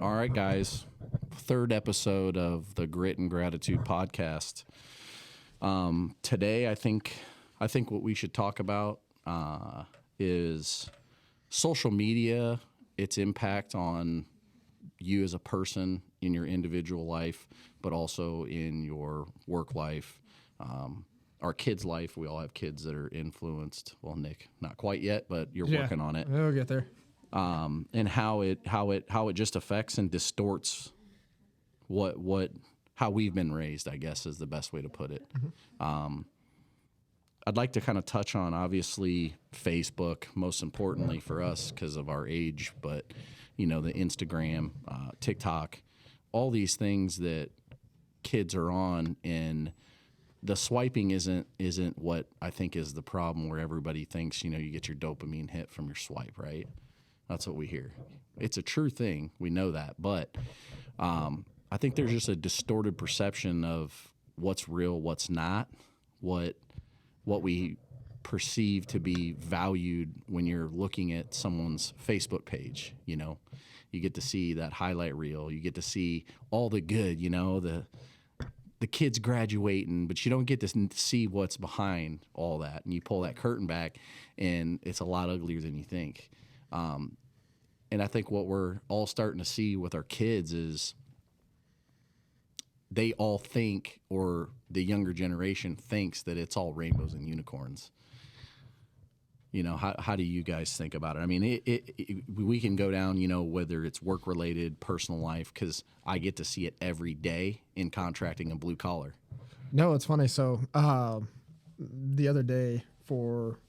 All right, guys. Third episode of the Grit and Gratitude podcast. Today, I think what we should talk about is social media, its impact on you as a person in your individual life, but also in your work life, our kids' life. We all have kids that are influenced. Well, Nick, not quite yet, but you're working on it. We'll get there. And how it just affects and distorts how we've been raised, I guess, is the best way to put it. Mm-hmm. I'd like to kind of touch on, obviously, Facebook, most importantly for us because of our age, but, the Instagram, TikTok, all these things that kids are on, and the swiping isn't what I think is the problem, where everybody thinks, you get your dopamine hit from your swipe, right? That's what we hear. It's a true thing. We know that. But I think there's just a distorted perception of what's real, what's not, what we perceive to be valued when you're looking at someone's Facebook page. You get to see that highlight reel. You get to see all the good, the kids graduating, but you don't get to see what's behind all that. And you pull that curtain back, and it's a lot uglier than you think. And I think what we're all starting to see with our kids is they all think, or the younger generation thinks, that it's all rainbows and unicorns. How do you guys think about it? I mean, we can go down, whether it's work related, personal life, because I get to see it every day in contracting and blue collar. No, it's funny. So the other day, for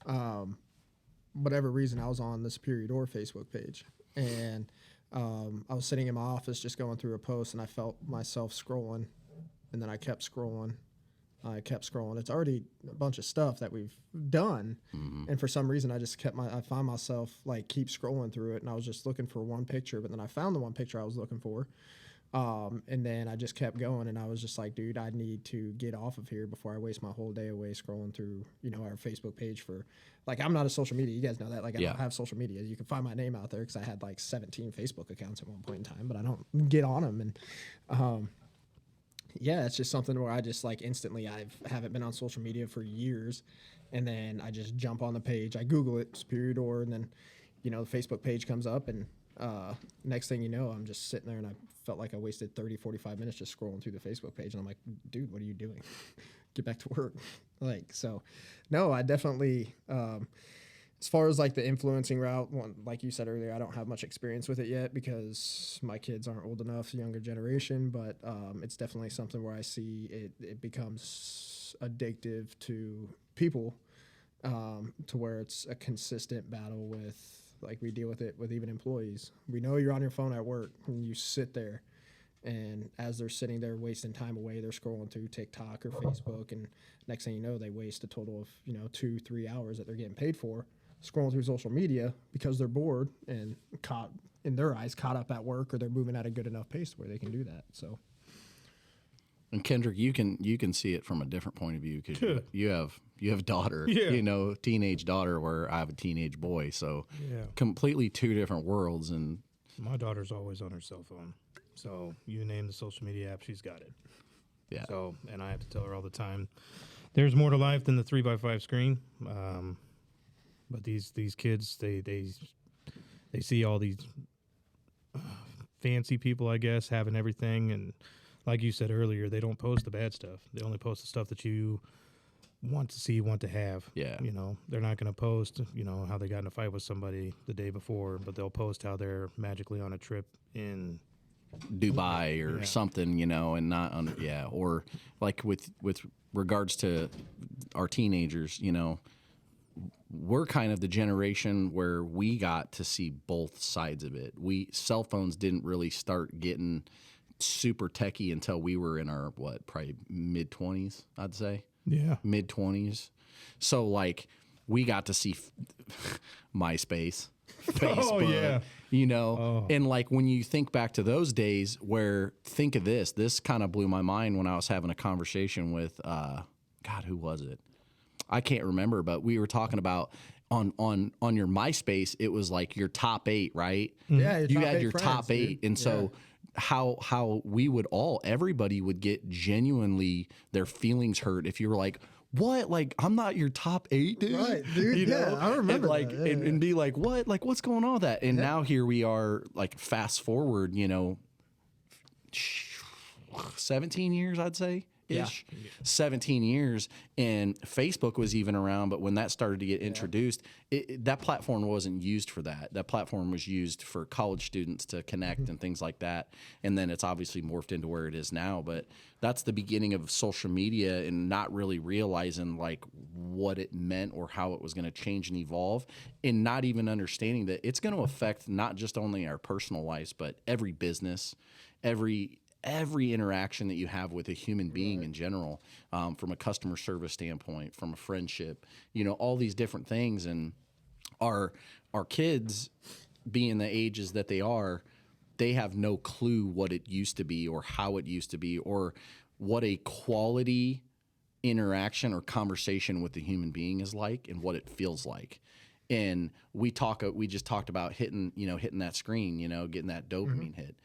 whatever reason, I was on the Superior Facebook page, and I was sitting in my office just going through a post, and I felt myself scrolling, and then I kept scrolling. It's already a bunch of stuff that we've done, mm-hmm. and for some reason, I found myself keep scrolling through it, and I was just looking for one picture, but then I found the one picture I was looking for, and then I just kept going, and I was just like, dude, I need to get off of here before I waste my whole day away scrolling through, our Facebook page for, I'm not a social media. You guys know that. I don't have social media. You can find my name out there because I had 17 Facebook accounts at one point in time, but I don't get on them. And, it's just something where I just instantly, I haven't been on social media for years. And then I just jump on the page, I Google it, Superior, and then, the Facebook page comes up, and next thing you know, I'm just sitting there, and I felt like I wasted 30, 45 minutes just scrolling through the Facebook page. And I'm like, dude, what are you doing? Get back to work. No, I definitely, as far as the influencing route, like you said earlier, I don't have much experience with it yet because my kids aren't old enough, younger generation, but it's definitely something where I see it becomes addictive to people, to where it's a consistent battle with, we deal with it with even employees. We know you're on your phone at work, and you sit there, and as they're sitting there wasting time away, they're scrolling through TikTok or Facebook, and next thing you know, they waste a total of 2-3 hours that they're getting paid for scrolling through social media because they're bored and caught up at work, or they're moving at a good enough pace where they can do that. So, and Kendrick, you can see it from a different point of view because you have a daughter, teenage daughter, where I have a teenage boy. So completely two different worlds. And my daughter's always on her cell phone. So you name the social media app, she's got it. Yeah. So, and I have to tell her all the time, there's more to life than the 3x5 screen. But these kids, they see all these fancy people, I guess, having everything, and like you said earlier, they don't post the bad stuff. They only post the stuff that you want to see, want to have. Yeah. They're not going to post, how they got in a fight with somebody the day before, but they'll post how they're magically on a trip in Dubai or something, and not or with regards to our teenagers, we're kind of the generation where we got to see both sides of it. Cell phones didn't really start getting super techie until we were in our probably mid-20s, I'd say. Yeah. Mid-20s. So we got to see MySpace, Facebook, and when you think back to those days, think of this kind of blew my mind when I was having a conversation with, God, who was it? I can't remember, but we were talking about on your MySpace, it was like your top 8, right? Yeah, You top had 8 your friends, top 8, dude. and so how we would everybody would get genuinely their feelings hurt if you were like, what? Like, I'm not your top 8, dude. Right, dude. You know? I remember and like, that. and be like, what? Like, what's going on with that? And now here we are, like, fast forward, 17 years, I'd say. Ish. 17 years, and Facebook was even around, but when that started to get introduced, that platform wasn't used for that. That platform was used for college students to connect and things like that, and then it's obviously morphed into where it is now. But that's the beginning of social media, and not really realizing like what it meant or how it was going to change and evolve, and not even understanding that it's going to affect not just only our personal lives, but every business, every interaction that you have with a human being in general, from a customer service standpoint, from a friendship, all these different things. And our kids, being the ages that they have no clue what it used to be or how it used to be or what a quality interaction or conversation with a human being is like and what it feels like. And we just talked about hitting that screen, getting that dopamine hit.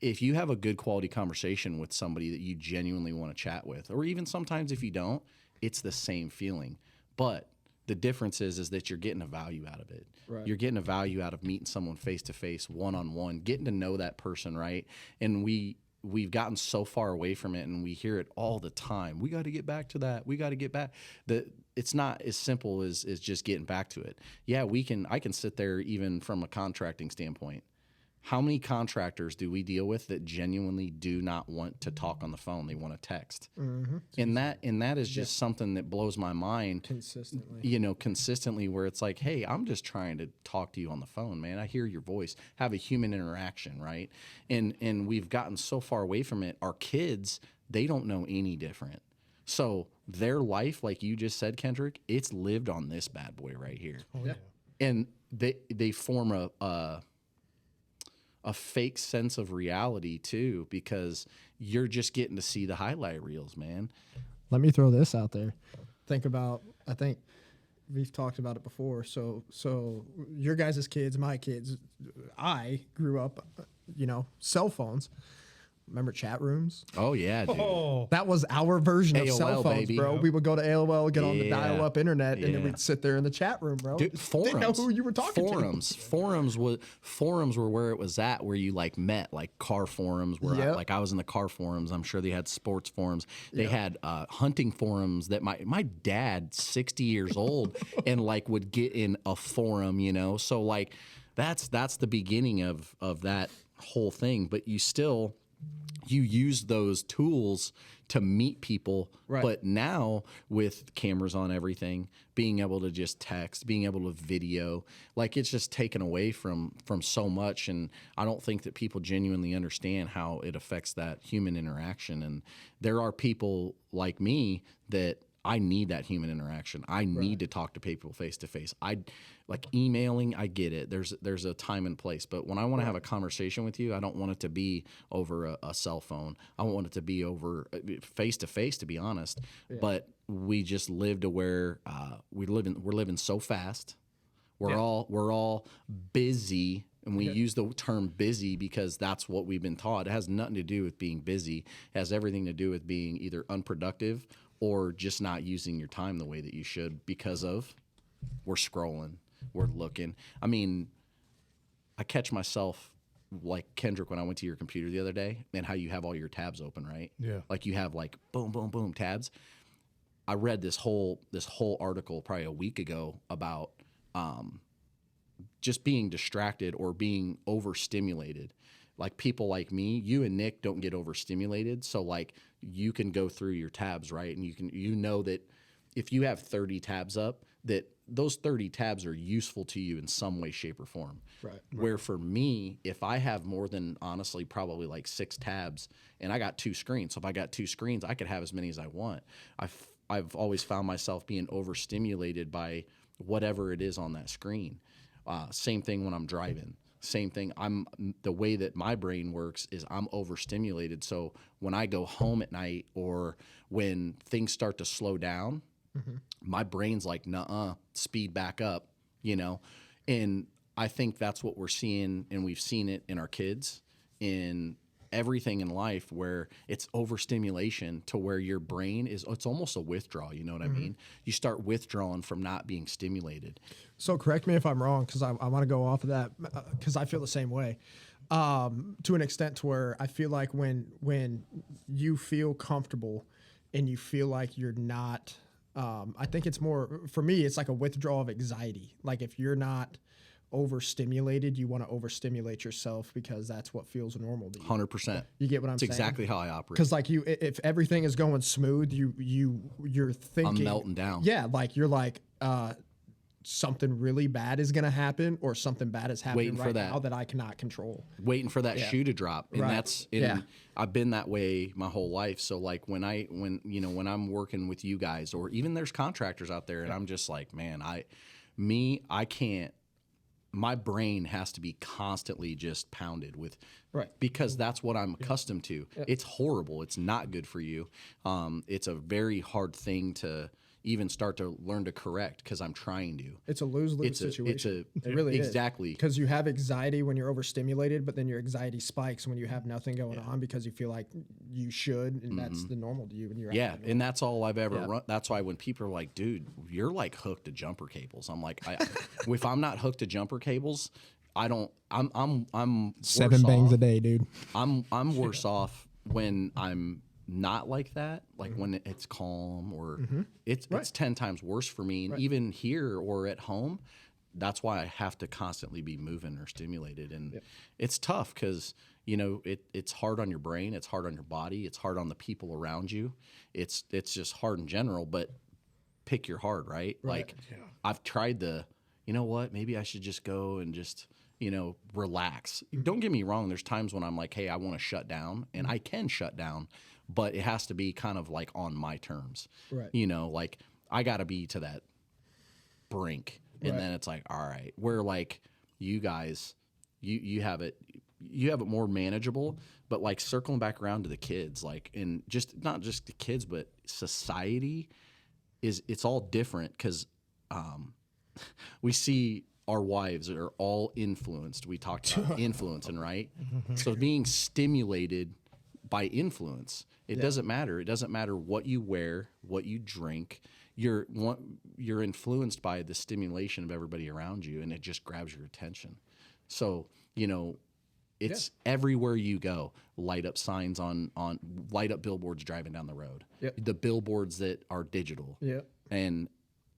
If you have a good quality conversation with somebody that you genuinely want to chat with, or even sometimes if you don't, it's the same feeling. But the difference is that you're getting a value out of it. Right. You're getting a value out of meeting someone face to face, one-on-one, getting to know that person, right? And we've gotten so far away from it, and we hear it all the time. We got to get back to that. We got to get back. It's not as simple as just getting back to it. Yeah, I can sit there even from a contracting standpoint. How many contractors do we deal with that genuinely do not want to talk on the phone? They want to text. Mm-hmm. And that is just something that blows my mind consistently, where it's like, hey, I'm just trying to talk to you on the phone, man. I hear your voice, have a human interaction, right? And we've gotten so far away from it. Our kids, they don't know any different. So their life, like you just said, Kendrick, it's lived on this bad boy right here. Oh, yeah. And they form a fake sense of reality too, because you're just getting to see the highlight reels, man. Let me throw this out there. I think we've talked about it before. So your guys' kids, my kids, I grew up, cell phones. Remember chat rooms? Oh, yeah, dude. Oh. That was our version of AOL, cell phones, baby. bro. We would go to AOL, get on the dial-up internet, and then we'd sit there in the chat room, bro. Dude, forums. Didn't know who you were talking to. Forums were where it was at, where you like met, like car forums. Where I was in the car forums. I'm sure they had sports forums. They had hunting forums that my dad, 60 years old, and like would get in a forum, So like that's the beginning of that whole thing. But you use those tools to meet people, right. But now with cameras on everything, being able to just text, being able to video, like it's just taken away from so much. And I don't think that people genuinely understand how it affects that human interaction. And there are people like me that I need that human interaction. I need to talk to people face to face. I like emailing. I get it. There's a time and place. But when I want to have a conversation with you, I don't want it to be over a cell phone. I want it to be over face to face, to be honest. Yeah. But we just live to where we're living so fast. We're all busy. And we use the term busy because that's what we've been taught. It has nothing to do with being busy. It has everything to do with being either unproductive or just not using your time the way that you should because of we're scrolling, we're looking. I mean, I catch myself like Kendrick when I went to your computer the other day, and how you have all your tabs open, right? Yeah. Like you have like boom, boom, boom tabs. I read this whole article probably a week ago about just being distracted or being overstimulated. Like people like me, you and Nick don't get overstimulated. So like you can go through your tabs, right? And you know that if you have 30 tabs up, that those 30 tabs are useful to you in some way, shape, or form. Right. Where for me, if I have more than honestly probably like 6 tabs, and I got 2 screens. So if I got 2 screens, I could have as many as I want. I've always found myself being overstimulated by whatever it is on that screen. Same thing when I'm driving. Same thing. The way that my brain works is I'm overstimulated. So when I go home at night or when things start to slow down, my brain's like, nuh-uh, speed back up, you know? And I think that's what we're seeing, and we've seen it in our kids, in everything in life, where it's overstimulation to where your brain is, it's almost a withdrawal, you know what I mean? You start withdrawing from not being stimulated. So correct me if I'm wrong, because I want to go off of that, because I feel the same way. To an extent to where I feel like when you feel comfortable and you feel like you're not, I think it's more, for me, it's like a withdrawal of anxiety. Like if you're not overstimulated, you want to overstimulate yourself because that's what feels normal to you. 100%. You get what I'm saying? It's exactly how I operate. Because like if everything is going smooth, you're thinking, I'm melting down. Yeah, like you're like, something really bad is going to happen, or something bad is happening Waiting for right that. now that I cannot control. Waiting for that shoe to drop. And Right. I've been that way my whole life. So like when I'm working with you guys, or even there's contractors out there, and I'm just like, man, I can't, my brain has to be constantly just pounded with, Right. because that's what I'm accustomed to. It's horrible. It's not good for you. It's a very hard thing to even start to learn to correct, because I'm trying to. It's a lose-lose situation. It really is. Exactly. Because you have anxiety when you're overstimulated, but then your anxiety spikes when you have nothing going on, because you feel like you should, and that's the normal to you. And you're and that's all I've ever run. That's why when people are like, dude, you're like hooked to jumper cables, I'm like, if I'm not hooked to jumper cables, I'm 7 bangs a day, dude. I'm worse off when I'm not like that, like when it's calm, or it's 10 times worse for me. And even here or at home, that's why I have to constantly be moving or stimulated. And it's tough, because it's hard on your brain, it's hard on your body, it's hard on the people around you. It's just hard in general. But pick your heart, right? Like I've tried you know what, maybe I should just go and just relax. Don't get me wrong, there's times when I'm like, hey, I want to shut down, and I can shut down, but it has to be kind of like on my terms. Right. Like I got to be to that brink, and then it's like, all right, where like you guys, you have it more manageable. But like circling back around to the kids, like, and just not just the kids, but society it's all different, because we see our wives are all influenced. We talked about influencing, right? So being stimulated by influence, it doesn't matter. It doesn't matter what you wear, what you drink. You're influenced by the stimulation of everybody around you, and it just grabs your attention. So, it's everywhere you go. Light up signs on light up billboards driving down the road. The billboards that are digital. And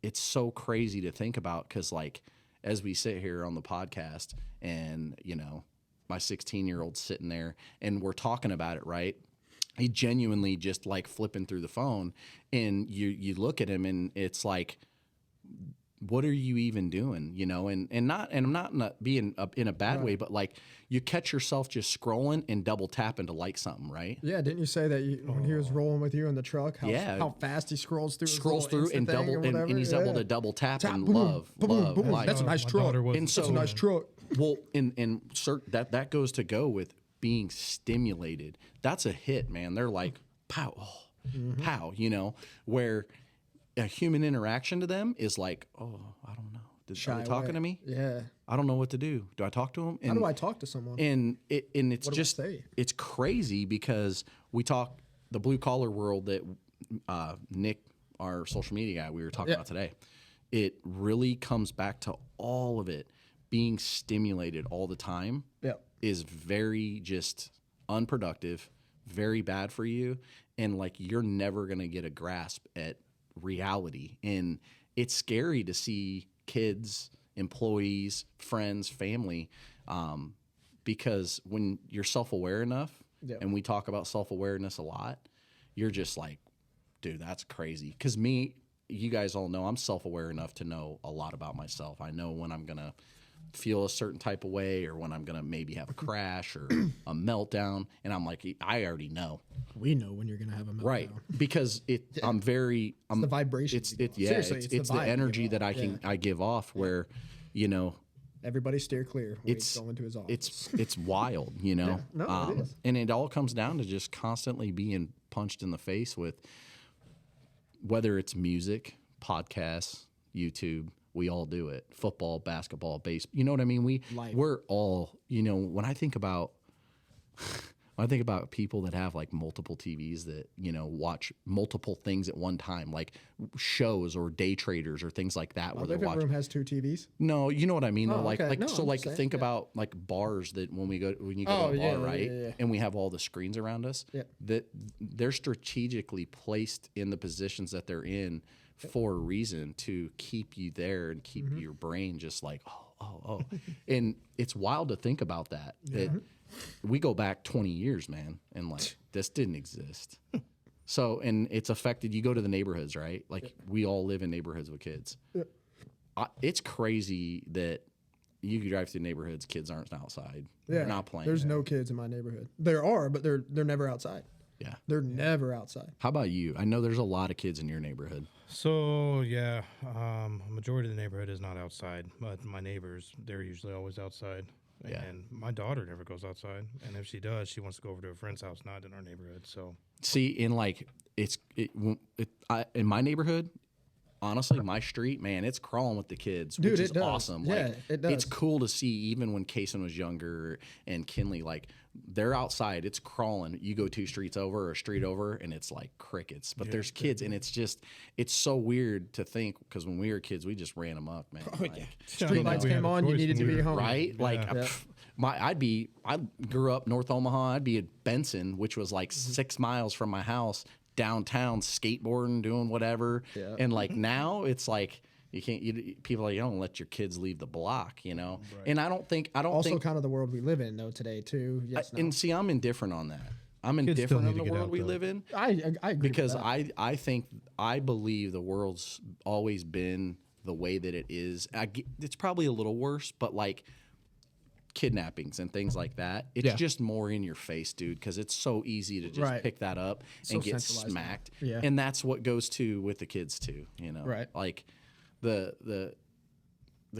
it's so crazy to think about, because like, as we sit here on the podcast, and my 16-year-old's sitting there and we're talking about it, right? He genuinely just like flipping through the phone, and you look at him and it's like, what are you even doing? And I'm not being in a bad way, but like you catch yourself just scrolling and double tapping to like something, right? Yeah, didn't you say that when he was rolling with you in the truck, how fast he scrolls through and double, and he's able to double tap and boom, love, boom. like. That's a nice truck. That's a nice truck. Well, and that goes to go with being stimulated. That's a hit, man. They're like, pow, pow, where a human interaction to them is like, oh, I don't know. Are they talking to me? Yeah. I don't know what to do. Do I talk to them? How do I talk to someone? And it's What do I just, say? it's crazy, because we talk the blue collar world that Nick, our social media guy, we were talking about today. It really comes back to all of it being stimulated all the time. Is very just unproductive, very bad for you, and like you're never gonna get a grasp at reality. And it's scary to see kids, employees, friends, family, because when you're self-aware enough, and we talk about self-awareness a lot, you're just like, dude, that's crazy. Because you guys all know I'm self-aware enough to know a lot about myself. I know when I'm gonna feel a certain type of way, or when I'm gonna maybe have a crash or a meltdown, and I'm like, I already know. We know when you're gonna have a meltdown, right? Because I'm the vibration. It's the energy that I give off, where everybody steer clear when he's going to his office. It's wild, No, it is. And it all comes down to just constantly being punched in the face with, whether it's music, podcasts, YouTube. We all do it. Football, basketball, baseball. You know what I mean? Life. We're all, you know, when I think about people that have like multiple TVs that, you know, watch multiple things at one time, like shows or day traders or things like that, My where they're living watching. room has 2 TVs. No, you know what I mean? Oh, Like, okay. No, so I'm like saying, think yeah. about like bars that when you go Oh, to a bar, yeah, right? yeah. And we have all the screens around us. Yeah. That they're strategically placed in the positions that they're in for a reason to keep you there and keep your brain just like, oh. And it's wild to think about that. That we go back 20 years, man, and like this didn't exist. So, and it's affected, you go to the neighborhoods, right? Like we all live in neighborhoods with kids. It's crazy that you can drive through neighborhoods, kids aren't outside. Yeah, They're not playing. There's no kids in my neighborhood. There are, but they're never outside. Yeah. They're never outside. How about you? I know there's a lot of kids in your neighborhood. So yeah, majority of the neighborhood is not outside, but my neighbors, they're usually always outside. Yeah. And my daughter never goes outside, and if she does, she wants to go over to a friend's house, not in our neighborhood. So See, in like in my neighborhood, honestly, my street, man, it's crawling with the kids, Dude, which it is does. awesome. Yeah, Like, it does. It's cool to see, even when Kaysen was younger and Kinley, like they're outside, it's crawling. You go 2 streets over or a street over, and it's like crickets. But there's kids, and it's so weird to think, because when we were kids, we just ran amok, man. Oh, Like, yeah. Yeah, Street I lights we had came a on, you choice needed to when we be were- home. right? Like Yeah. I grew up North Omaha. I'd be at Benson, which was like Mm-hmm. 6 miles from my house, downtown, skateboarding, doing whatever. Yeah. And like now, it's like you can't. People are like, you don't let your kids leave the block, you know. And I don't think Also, kind of the world we live in, though, today, too. Yes, no. and see, I'm indifferent on that. I'm Kids still indifferent need on to the get world out, we though. live in. I agree Because with that. I believe the world's always been the way that it is. It's probably a little worse, but like kidnappings and things like that, it's just more in your face, dude, because it's so easy to just Right. pick that up and get centralized now. smacked. Yeah. And that's what goes to with the kids too, you know. Right. Like the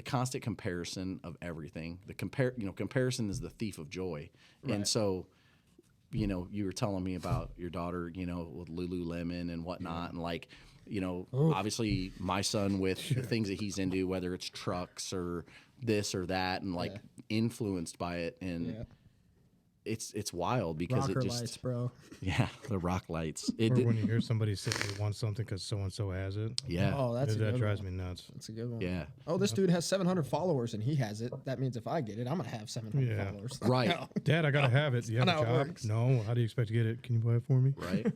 constant comparison of everything. Comparison is the thief of joy. And Right. so, you know, you were telling me about your daughter, you know, with Lululemon and whatnot, and like, you know, obviously my son with the things that he's into, whether it's trucks or this or that, and like influenced by it, and Yeah. it's wild because Rocker it just lights, bro. the rock lights. or when you hear somebody say they want something because so and so has it, Oh, that's a that good drives one. me nuts. That's a good one. Yeah. Oh, this dude has 700 followers and he has it. That means if I get it, I'm gonna have 700 Yeah. followers. Right. No. Dad, I gotta have it. You have not a how it job? works. No. How do you expect to get it? Can you buy it for me? Right.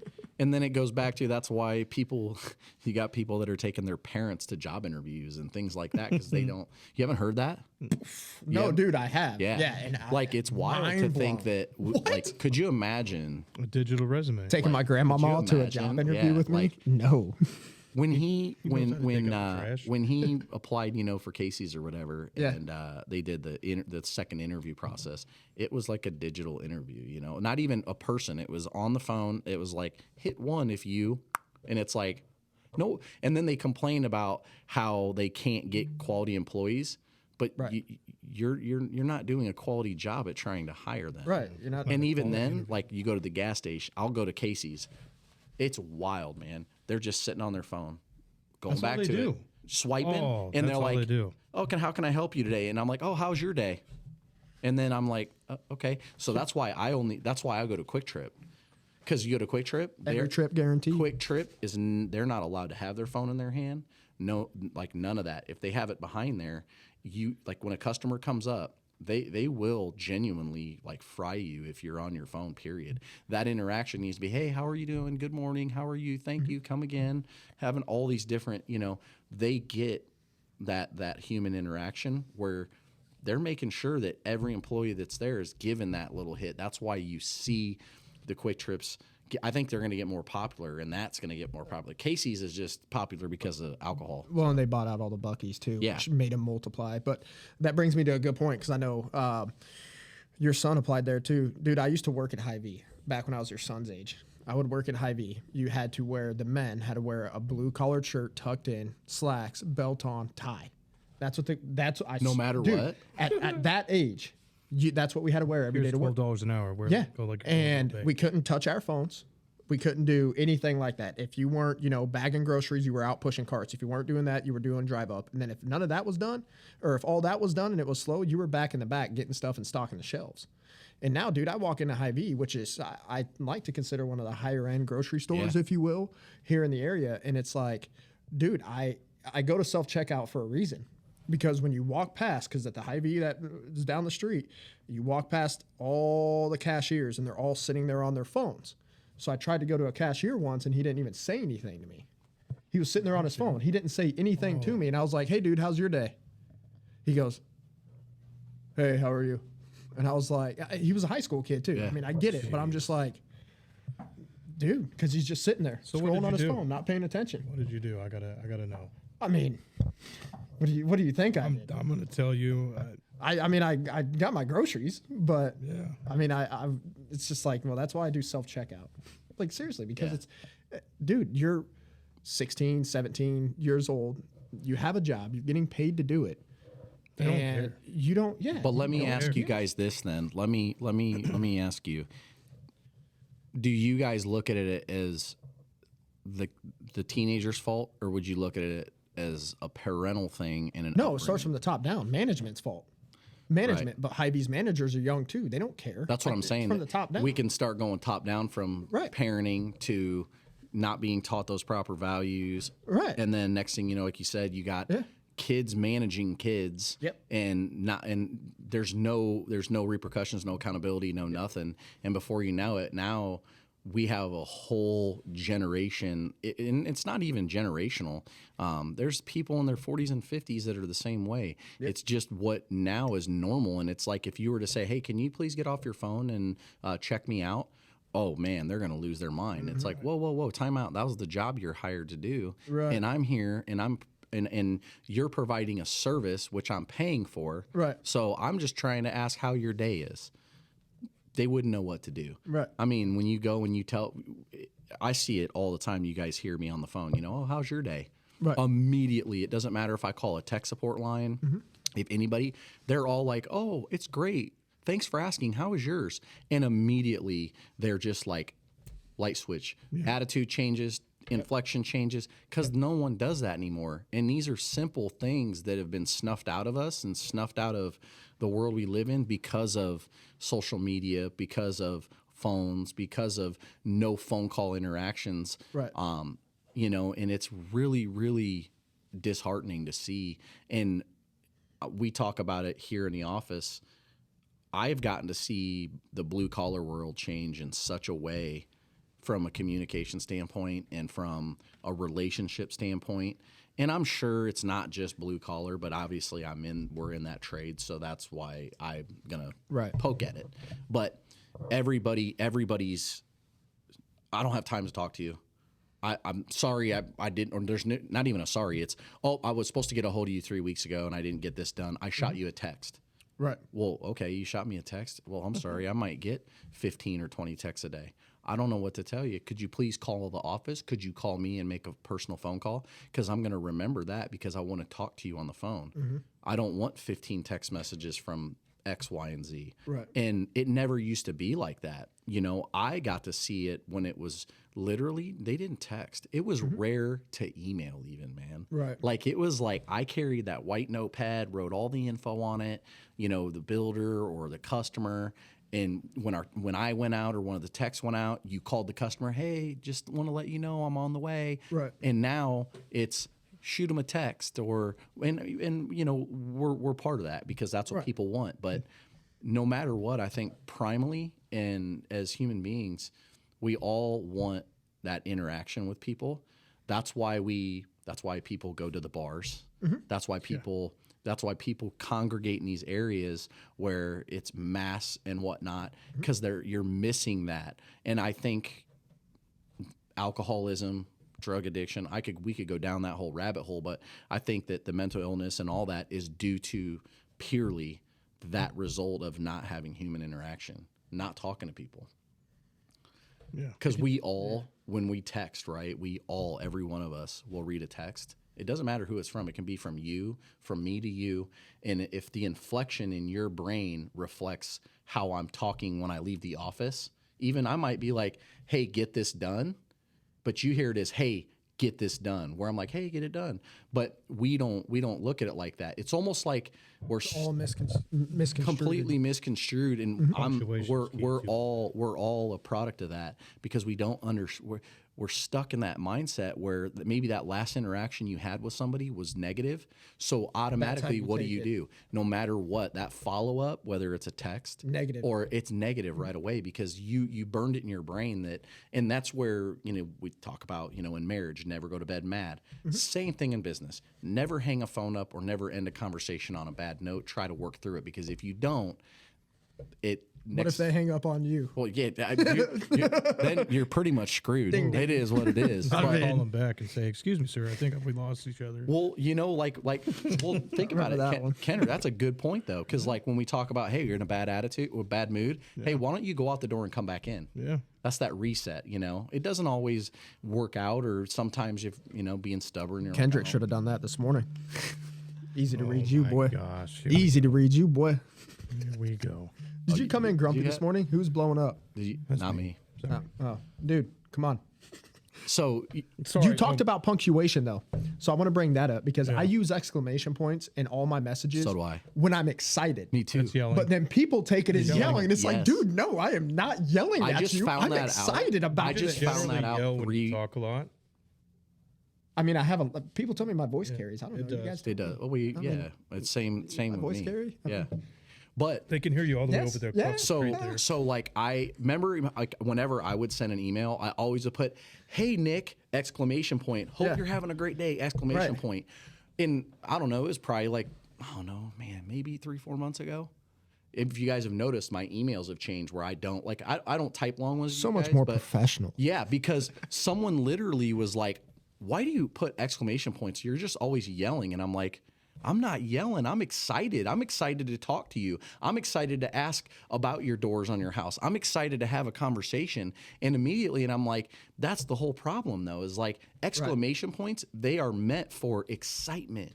And then it goes back to, that's why you got people that are taking their parents to job interviews and things like that because they don't. You haven't heard that? No, Yeah. dude, I have. Yeah. Yeah. And Like, it's wild to mind think blown. that, like, could you imagine A digital resume. Taking my could grandmama you to a imagine? job interview Yeah, with me? like- No. when he knows how to take out the trash. when he applied, you know, for Casey's or whatever, Yeah. and they did the second interview process. It was like a digital interview, you know, not even a person. It was on the phone. It was like hit 1 if you, and it's like no, and then they complain about how they can't get quality employees, but Right. you're not doing a quality job at trying to hire them, Right. You're not. And even then, like you go to the gas station, I'll go to Casey's. It's wild, man. They're just sitting on their phone, going That's all back they to do. it, swiping, Oh, and that's they're all like, they do. "Oh, how can I help you today?" And I'm like, "Oh, how's your day?" And then I'm like, "Okay." So that's why I go to Quick Trip, because you go to Quick Trip, Every trip guaranteed. Quick Trip they're not allowed to have their phone in their hand. No, like none of that. If they have it behind there, you like when a customer comes up, they will genuinely like fry you if you're on your phone, period. That interaction needs to be, hey, how are you doing? Good morning. How are you? Thank you. Come again. Having all these different, you know, they get that human interaction where they're making sure that every employee that's there is given that little hit. That's why you see the Quick Trips. I think they're going to get more popular, and that's going to get more popular. Casey's is just popular because of alcohol. Well, and they bought out all the Buc-ee's too, Yeah. which made them multiply. But that brings me to a good point because I know your son applied there too. Dude, I used to work at Hy-Vee back when I was your son's age. I would work at Hy-Vee. You had to wear, the men had to wear a blue collared shirt tucked in, slacks, belt on, tie. No matter dude, what? At that age, that's what we had to wear every day Here's to work. $12 an hour. Where Yeah, go like and we couldn't touch our phones We couldn't do anything like that. If you weren't, bagging groceries, you were out pushing carts. If you weren't doing that, you were doing drive up. And then if none of that was done, or if all that was done and it was slow, you were back in the back getting stuff and stocking the shelves. And now, dude, I walk into Hy-Vee, which is, I like to consider one of the higher end grocery stores, if you will, here in the area. And it's like, dude, I go to self-checkout for a reason. Because when you walk past, because at the Hy-Vee that is down the street, you walk past all the cashiers and they're all sitting there on their phones. So I tried to go to a cashier once and he didn't even say anything to me. He was sitting there on his phone. He didn't say anything to me. And I was like, hey, dude, how's your day? He goes, hey, how are you? And I was like, he was a high school kid too. Yeah. I mean, I get it, but I'm just like, dude, because he's just sitting there scrolling on his phone, not paying attention. What did you do? I gotta know. I mean, what do you think I did? I'm gonna tell you. I mean, I got my groceries, but Yeah. I mean, it's just like, well, that's why I do self-checkout. Like, seriously, because it's, dude, you're 16, 17 years old. You have a job. You're getting paid to do it. They don't care. You don't, But let me ask you guys this then. Let me ask you. Do you guys look at it as the teenager's fault, or would you look at it as a parental thing and an No, upbringing? it starts from the top down. Management's fault. Management, but Hy-Vee's managers are young too. They don't care. That's what I'm saying. From the top down. We can start going top down from parenting to not being taught those proper values. Right. And then next thing you know, like you said, you got kids managing kids. Yep. And there's no repercussions, no accountability, no nothing. And before you know it, now we have a whole generation, and it's not even generational. There's people in their 40s and 50s that are the same way. Yep. It's just what now is normal. And it's like if you were to say, hey, can you please get off your phone and check me out? Oh, man, they're going to lose their mind. Mm-hmm. It's like, whoa, time out. That was the job you're hired to do. Right. And I'm here, and you're providing a service, which I'm paying for. Right. So I'm just trying to ask how your day is. They wouldn't know what to do. Right. I mean, when you go and you tell, I see it all the time. You guys hear me on the phone, oh, how's your day? Right. Immediately, it doesn't matter if I call a tech support line, if anybody, they're all like, oh, it's great. Thanks for asking. How is yours? And immediately they're just like light switch. Attitude changes, inflection changes, because no one does that anymore. And these are simple things that have been snuffed out of us and snuffed out of the world we live in because of social media, because of phones, because of no phone call interactions. Right. And it's really, really disheartening to see. And we talk about it here in the office. I've gotten to see the blue collar world change in such a way from a communication standpoint and from a relationship standpoint. And I'm sure it's not just blue collar, but obviously we're in that trade, so that's why I'm gonna poke at it. But everybody's I don't have time to talk to you. I'm sorry I didn't, or there's not even a sorry. It's, I was supposed to get a hold of you 3 weeks ago and I didn't get this done. I shot you a text. Right. Well, okay, you shot me a text. Well, I'm sorry. I might get 15 or 20 texts a day. I don't know what to tell you. Could you please call the office? Could you call me and make a personal phone call? Because I'm going to remember that because I want to talk to you on the phone. Mm-hmm. I don't want 15 text messages from X, Y, and Z. Right. And it never used to be like that. I got to see it when it was literally, they didn't text. It was rare to email even, man. Right. Like it was like I carried that white notepad, wrote all the info on it, the builder or the customer. And when I went out or one of the texts went out, you called the customer, hey, just want to let you know I'm on the way. Right. And now it's shoot them a text we're part of that because that's what people want. But no matter what, I think primally and as human beings, we all want that interaction with people. That's why people go to the bars. Mm-hmm. That's why people congregate in these areas where it's mass and whatnot, because you're missing that. And I think alcoholism, drug addiction, we could go down that whole rabbit hole, but I think that the mental illness and all that is due to purely that result of not having human interaction, not talking to people. Yeah. Because we all, when we text, right, every one of us will read a text. It doesn't matter who it's from. It can be from you, from me to you. And if the inflection in your brain reflects how I'm talking when I leave the office, even I might be like, hey, get this done. But you hear it as, hey, get this done, where I'm like, hey, get it done. But we don't look at it like that. It's almost like we're all misconstrued. completely misconstrued, and we're all a product of that, because we don't we're stuck in that mindset where maybe that last interaction you had with somebody was negative. So automatically, what do? No matter what, that follow up, whether it's a text Negative. or it's negative right away, because you burned it in your brain. And that's where, we talk about, in marriage, never go to bed mad. Same thing in business. Never hang a phone up or never end a conversation on a bad note. Try to work through it, because if you don't, What if they hang up on you? well, yeah, then you're pretty much screwed. It is what it is. I'll But- call them back and say, "Excuse me, sir. I think we lost each other." Well, well, think about it, that one. Kenner. That's a good point, though, because when we talk about, hey, you're in a bad attitude or bad mood, hey, why don't you go out the door and come back in? Yeah. That's that reset. It doesn't always work out, or sometimes if being stubborn. You're Kendrick like, should have done that this morning. Easy to read you, boy. Gosh. Easy to read you, boy. Here we go. Did you come in grumpy this morning? Who's blowing up? Not me. Oh, dude, come on. So You talked about punctuation, though. So I want to bring that up, because I use exclamation points in all my messages. So do I. When I'm excited. me too. That's yelling. But then people take it as yelling. And it's like, Yes. dude, no, I am not yelling I at just you. found I'm that out. excited about I just this. found that out Yell when you talk a lot. I mean, I have people tell me my voice carries. I don't know. You guys It does. Well, it's same with voice me. carry? Yeah, but They can hear you all the way Yes, over there. yeah. across the So, street there. I remember, whenever I would send an email, I always would put, "Hey Nick!" exclamation point. Hope Yeah. you're having a great day! Exclamation Right. point. And I don't know, it was probably maybe 3-4 months ago. If you guys have noticed, my emails have changed where I don't I don't type long ones. so you much guys, more but professional. yeah, because someone literally was like, "Why do you put exclamation points? You're just always yelling." And I'm like, I'm not yelling. I'm excited. I'm excited to talk to you. I'm excited to ask about your doors on your house. I'm excited to have a conversation. And immediately, and I'm like, that's the whole problem, though, is like exclamation points, they are meant for excitement.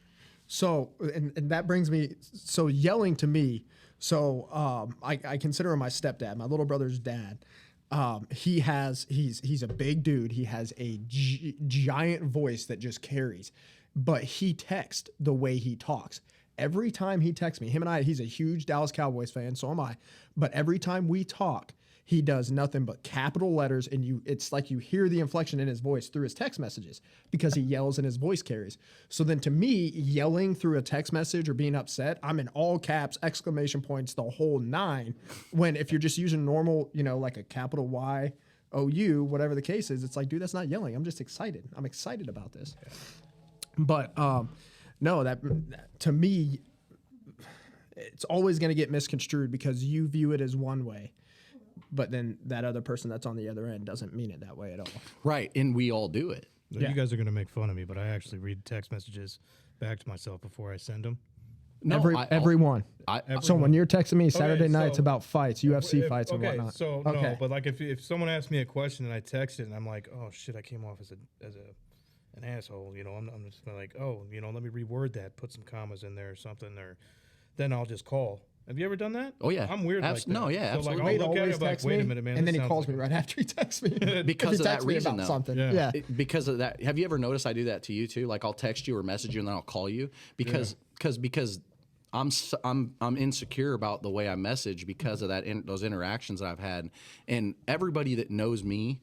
So, and that brings me, so yelling to me, so I consider him my stepdad, my little brother's dad. He's a big dude. He has a giant voice that just carries, but he texts the way he talks. Every time he texts me, he's a huge Dallas Cowboys fan, so am I. But every time we talk, he does nothing but capital letters, and it's like you hear the inflection in his voice through his text messages, because he yells and his voice carries. So then to me, yelling through a text message or being upset, I'm in all caps, exclamation points, the whole nine. When if you're just using normal, like a capital Y, O-U, whatever the case is, it's like, dude, that's not yelling. I'm just excited. I'm excited about this. But no, that to me, it's always going to get misconstrued, because you view it as one way, but then that other person that's on the other end doesn't mean it that way at all. Right. And we all do it. You guys are going to make fun of me, but I actually read text messages back to myself before I send them. No, Everyone. So when you're texting me Saturday nights so about fights, UFC fights and okay, whatnot. So no, but like if someone asks me a question and I text it and I'm like, oh shit, I came off as an asshole, I'm just like, oh, let me reword that, put some commas in there or something, or then I'll just call. Have you ever done that? Oh, yeah. I'm weird like that. No, yeah, so absolutely. Like, Wade I'll look at always it like, texts wait me, a minute, man. and then this he sounds calls like me right after he texts me. Because If he of that texts me reason, about though. something. Yeah. Yeah. Because of that. Have you ever noticed I do that to you too? Like I'll text you or message you and then I'll call you because I'm insecure about the way I message because of those interactions that I've had. And everybody that knows me,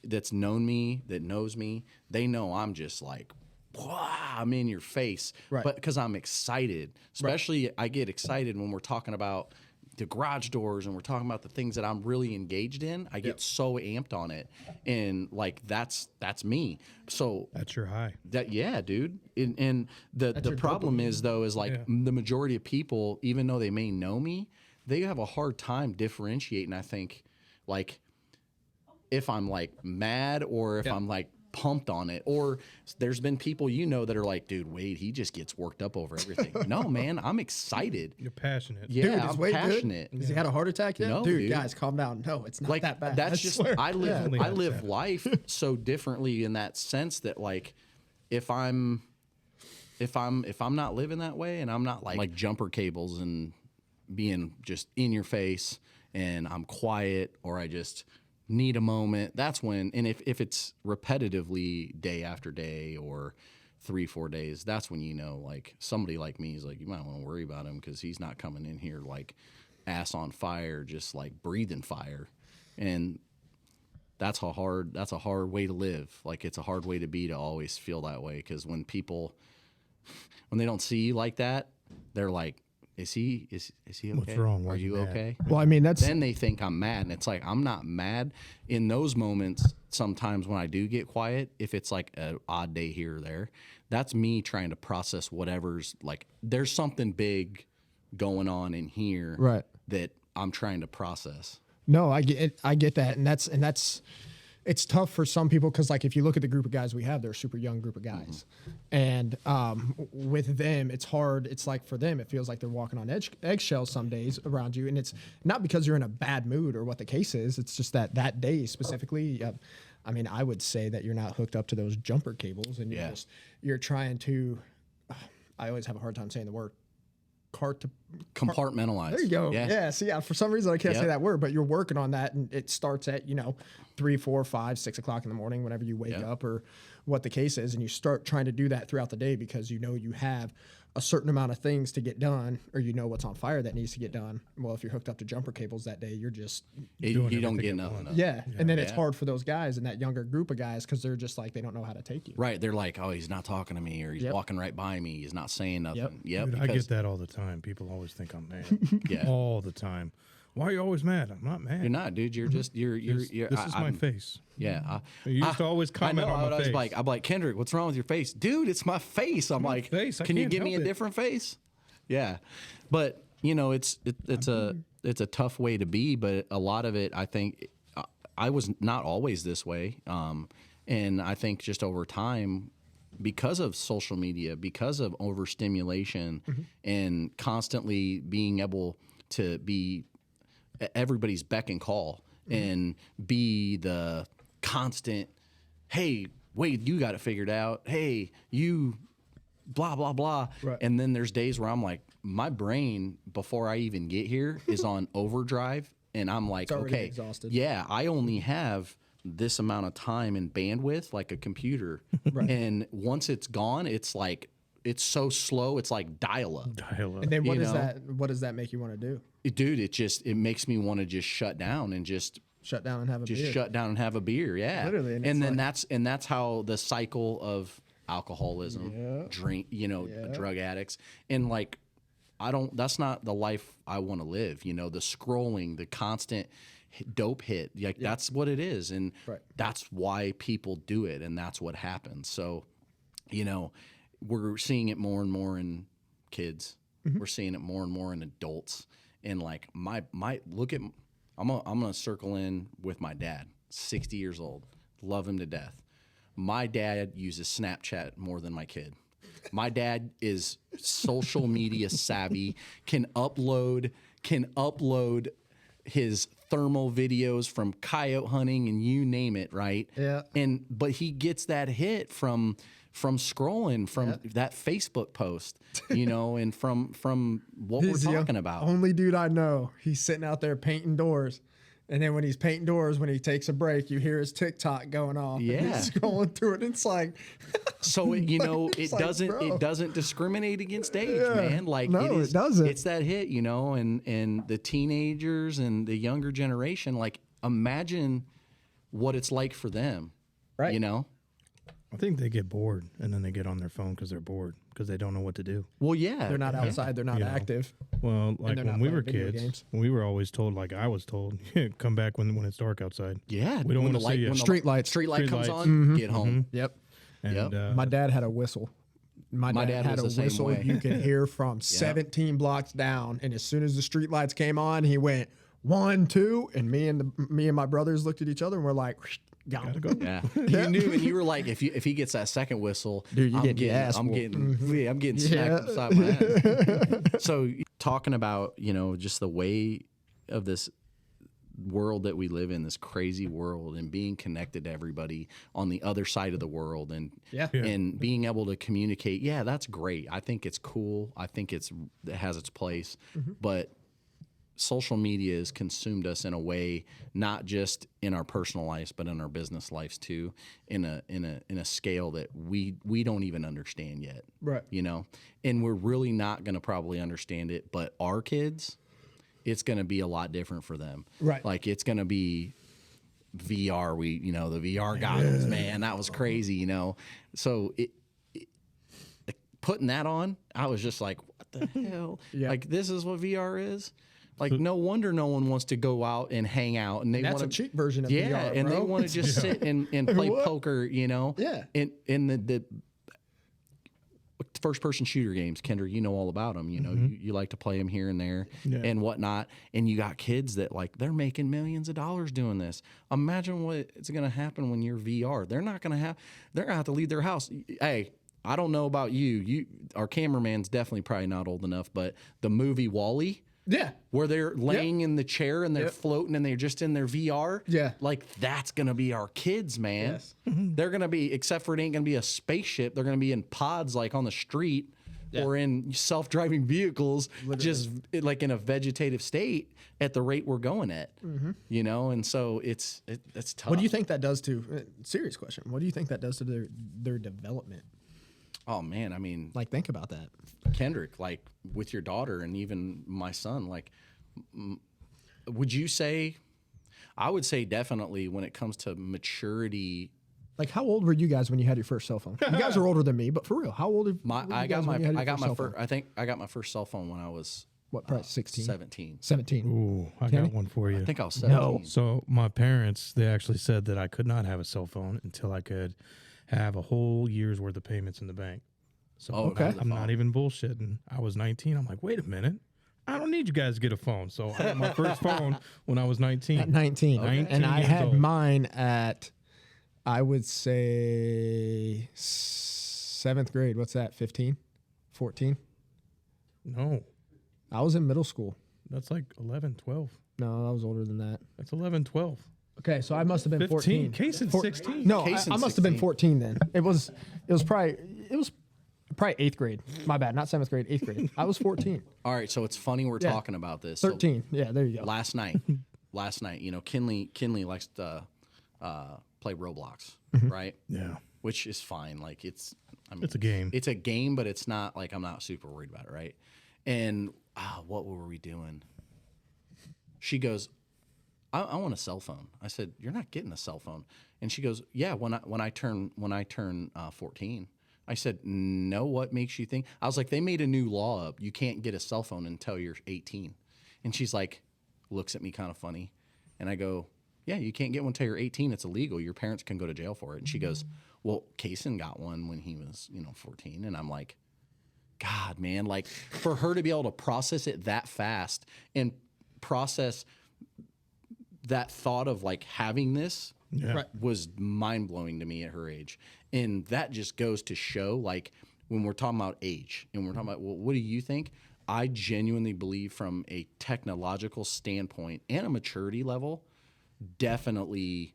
that knows me, they know I'm just like, wow, I'm in your face. Right. But because I'm excited, especially I get excited when we're talking about the garage doors and we're talking about the things that I'm really engaged in. I get so amped on it, and like that's me. So that's your high. Yeah, dude. And the problem is though is like the majority of people, even though they may know me, they have a hard time differentiating. I think like if I'm like mad or if I'm like pumped on it, or there's been people that are like, dude, Wade, he just gets worked up over everything. No, man, I'm excited. You're passionate. Yeah, Dude, is I'm Wade passionate. Good? Has he had a heart attack yet? No, dude, dude. guys, calm down. No, it's not Like that bad. that's I just swear. I live Yeah. I live life so differently in that sense that like if I'm not living that way and I'm not like jumper cables and being just in your face and I'm quiet or I just need a moment, that's when, and if it's repetitively day after day or 3-4 days, that's when, you know, like somebody like me is like, you might want to worry about him because he's not coming in here like ass on fire, just like breathing fire. And that's a hard way to live. Like it's a hard way to be, to always feel that way. Because when they don't see you like that, they're like, is he okay? What's wrong? Why Are is he you mad? okay? Well, I mean, Then they think I'm mad, and it's like, I'm not mad. In those moments, sometimes when I do get quiet, if it's like an odd day here or there, that's me trying to process whatever's like, there's something big going on in here, Right. that I'm trying to process. No, I get that, and that's it's tough for some people because, like, if you look at the group of guys we have, they're a super young group of guys, and with them, it's hard. It's like for them, it feels like they're walking on eggshells some days around you, and it's not because you're in a bad mood or what the case is. It's just that day specifically. I mean, I would say that you're not hooked up to those jumper cables, and you're trying to. I always have a hard time saying the word. Compartmentalize. There you go. Yeah. So for some reason I can't say that word, but you're working on that, and it starts at 3, 4, 5, 6 o'clock in the morning, whenever you wake up, or what the case is, and you start trying to do that throughout the day because you have a certain amount of things to get done, or what's on fire that needs to get done. Well, if you're hooked up to jumper cables that day, you're just you don't get nothing. And then it's hard for those guys in that younger group of guys because they're just like, they don't know how to take you. Right. They're like, oh, he's not talking to me, or he's walking right by me. He's not saying nothing. Dude, I get that all the time. People always think I'm mad. Yeah. All the time. Why are you always mad? I'm not mad. You're not, dude. You're just you're. This is my face. Yeah. You used to always comment on my face. I'm like, Kendrick, what's wrong with your face, dude? It's my face. I'm like, can you give me a different face? Yeah, but it's a tough way to be, but a lot of it, I think, I was not always this way, and I think just over time, because of social media, because of overstimulation, and constantly being able to be everybody's beck and call, and be the constant, hey, Wade, you got it figured out. Hey, you. Blah, blah, blah. Right. And then there's days where I'm like, my brain, before I even get here, is on overdrive. And I'm like, okay, exhausted. Yeah, I only have this amount of time and bandwidth, like a computer. Right. And once it's gone, it's like, it's so slow. It's like dial-up. And then what does that make you want to do? Dude, it makes me want to just shut down and just shut down and have a beer. Shut down and have a beer. Yeah. Literally. And then that's how the cycle of alcoholism, drug addicts, and like, that's not the life I want to live. The scrolling, the constant dope hit, like that's what it is, and that's why people do it, and that's what happens. So, we're seeing it more and more in kids. We're seeing it more and more in adults, and like my look at, I'm gonna circle in with my dad, 60 years old, love him to death. My dad uses Snapchat more than my kid. My dad is social media savvy, can upload his thermal videos from coyote hunting and you name it, right? Yeah. But he gets that hit from scrolling, from that Facebook post, and from what we're talking about. Only dude I know. He's sitting out there painting doors. And then when he's painting doors, when he takes a break, you hear his TikTok going off. Yeah, and he's scrolling through it. And it's like, so it doesn't discriminate against age, man. Like no, it doesn't. It's that hit, and the teenagers and the younger generation. Like, imagine what it's like for them, right? I think they get bored, and then they get on their phone because they're bored, because they don't know what to do. Well, yeah. They're not outside. They're not active. Well, like when we were kids, we were always told, like I was told, come back when it's dark outside. Yeah. We don't want to see you. Street light comes on, get home. Yep. And my dad had a whistle. My dad had a whistle you could hear from 17 blocks down. And as soon as the street lights came on, he went 1, 2, and me and my brothers looked at each other and we're like, gotta go. Yeah, you knew, and you were like, if he gets that second whistle, dude, I'm getting smacked upside my head. So talking about just the way of this world that we live in, this crazy world, and being connected to everybody on the other side of the world, and and being able to communicate. Yeah, that's great. I think it's cool. I think it has its place, but social media has consumed us in a way, not just in our personal lives, but in our business lives too, in a scale that we don't even understand yet. Right. You know, and we're really not going to probably understand it, but our kids, it's going to be a lot different for them. Right. Like it's going to be VR. The VR goggles, man, that was crazy, you know? So putting that on, I was just like, what the hell? Yeah. Like, this is what VR is? Like, no wonder no one wants to go out and hang out. And That's a cheap version of yeah, VR, and bro. they want to just sit and play What? poker, you know? Yeah. In the first-person shooter games, Kendra, you know all about them. You know, you like to play them here and there and whatnot. And you got kids that, like, they're making millions of dollars doing this. Imagine what it's going to happen when you're VR. They're going to have to leave their house. Hey, I don't know about you. Our cameraman's definitely probably not old enough, but the movie Wall-E, Yeah. where they're laying in the chair and they're floating and they're just in their VR. Yeah. Like, that's going to be our kids, man. Yes. They're going to be, except for it ain't going to be a spaceship, they're going to be in pods, like on the street or in self-driving vehicles, just like in a vegetative state at the rate we're going at, you know? And so it's tough. What do you think that does to, serious question, what do you think that does to their development? Oh, man, I mean, Like, think about that. Kendrick, like with your daughter and even my son, like, would you say, I would say definitely when it comes to maturity. Like, how old were you guys when you had your first cell phone? You guys are older than me, but for real, how old were you I guys when you had your first cell first, phone? I think I got my first cell phone when I was What, probably 16? 17. 17. Ooh, I Kenny? got one for you. I think I was 17. No. So my parents, they actually said that I could not have a cell phone until I could have a whole year's worth of payments in the bank. So Okay. I'm not even bullshitting. I was 19. I'm like, wait a minute. I don't need you guys to get a phone. So I got my first phone when I was 19. At 19. 19 And I years had old. mine at, I would say, 7th grade. What's that, 15? 14? No, I was in middle school. that's like 11, 12. No, I was older than that. That's 11, 12. Okay, so I must have been 14. 15. Casey's 16. No, Casey's I must have been 16. 14 then. It was probably 8th grade. My bad, not 7th grade, 8th grade. I was 14. All right, so it's funny we're Yeah. talking about this. So 13. Yeah, there you go. last night, you know, Kinley likes to play Roblox, right? Yeah. Which is fine. Like it's a game. It's a game, but it's not like I'm not super worried about it, right? And what were we doing? She goes, I want a cell phone. I said, you're not getting a cell phone. And she goes, yeah, when I turn 14. I said, no, what makes you think? I was like, they made a new law up. You can't get a cell phone until you're 18. And she's like, looks at me kind of funny. And I go, yeah, you can't get one until you're 18. It's illegal. Your parents can go to jail for it. And she goes, well, Kaysen got one when he was, 14. And I'm like, God, man, like for her to be able to process it that fast and process that thought of like having this Yeah. was mind blowing to me at her age. And that just goes to show, like, when we're talking about age and we're talking about, well, what do you think? I genuinely believe from a technological standpoint and a maturity level, definitely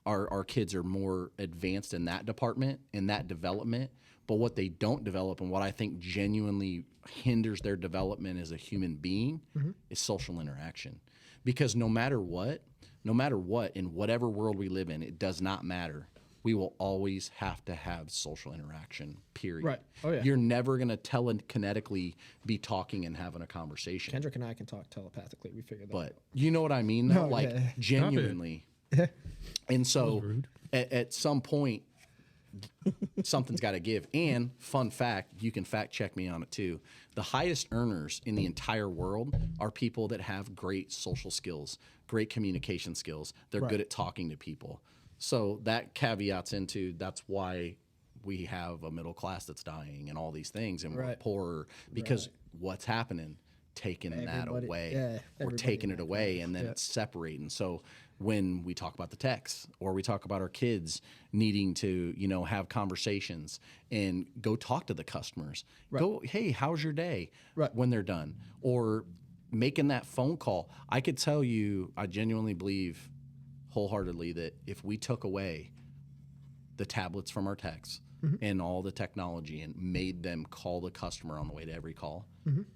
our kids are more advanced in that department, in that development. But what they don't develop and what I think genuinely hinders their development as a human being is social interaction. Because no matter what, in whatever world we live in, it does not matter. We will always have to have social interaction, period. Right. Oh, yeah. You're never going to telekinetically be talking and having a conversation. Kendrick and I can talk telepathically. We figured that out. But you know what I mean? Though? No, Like, yeah. genuinely. And so at some point, something's got to give. And fun fact, you can fact check me on it too. The highest earners in the entire world are people that have great social skills, great communication skills. They're good at talking to people. So that caveats into that's why we have a middle class that's dying and all these things, and we're poorer because what's happening? Taking that away. Yeah, we're taking it away, and then it's separating. So when we talk about the techs or we talk about our kids needing to, have conversations and go talk to the customers, go, hey, how's your day? When they're done, or making that phone call. I could tell you, I genuinely believe wholeheartedly that if we took away the tablets from our techs, and all the technology and made them call the customer on the way to every call,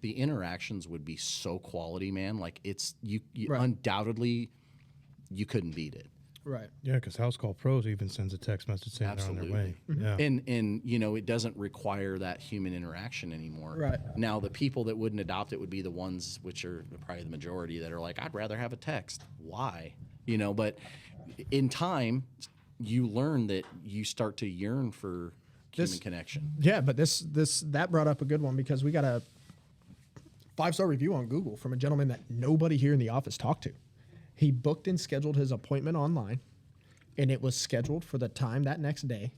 the interactions would be so quality, man. Like it's you Right. undoubtedly you couldn't beat it. Right. Yeah, because House Call Pros even sends a text message saying they're on their way. Yeah. And you know, it doesn't require that human interaction anymore. Right. Now, the people that wouldn't adopt it would be the ones, which are probably the majority, that are like, I'd rather have a text. Why? You know, but in time, you learn that you start to yearn for human connection. Yeah, but that brought up a good one because we got a 5-star review on Google from a gentleman that nobody here in the office talked to. He booked and scheduled his appointment online, and it was scheduled for the time that next day,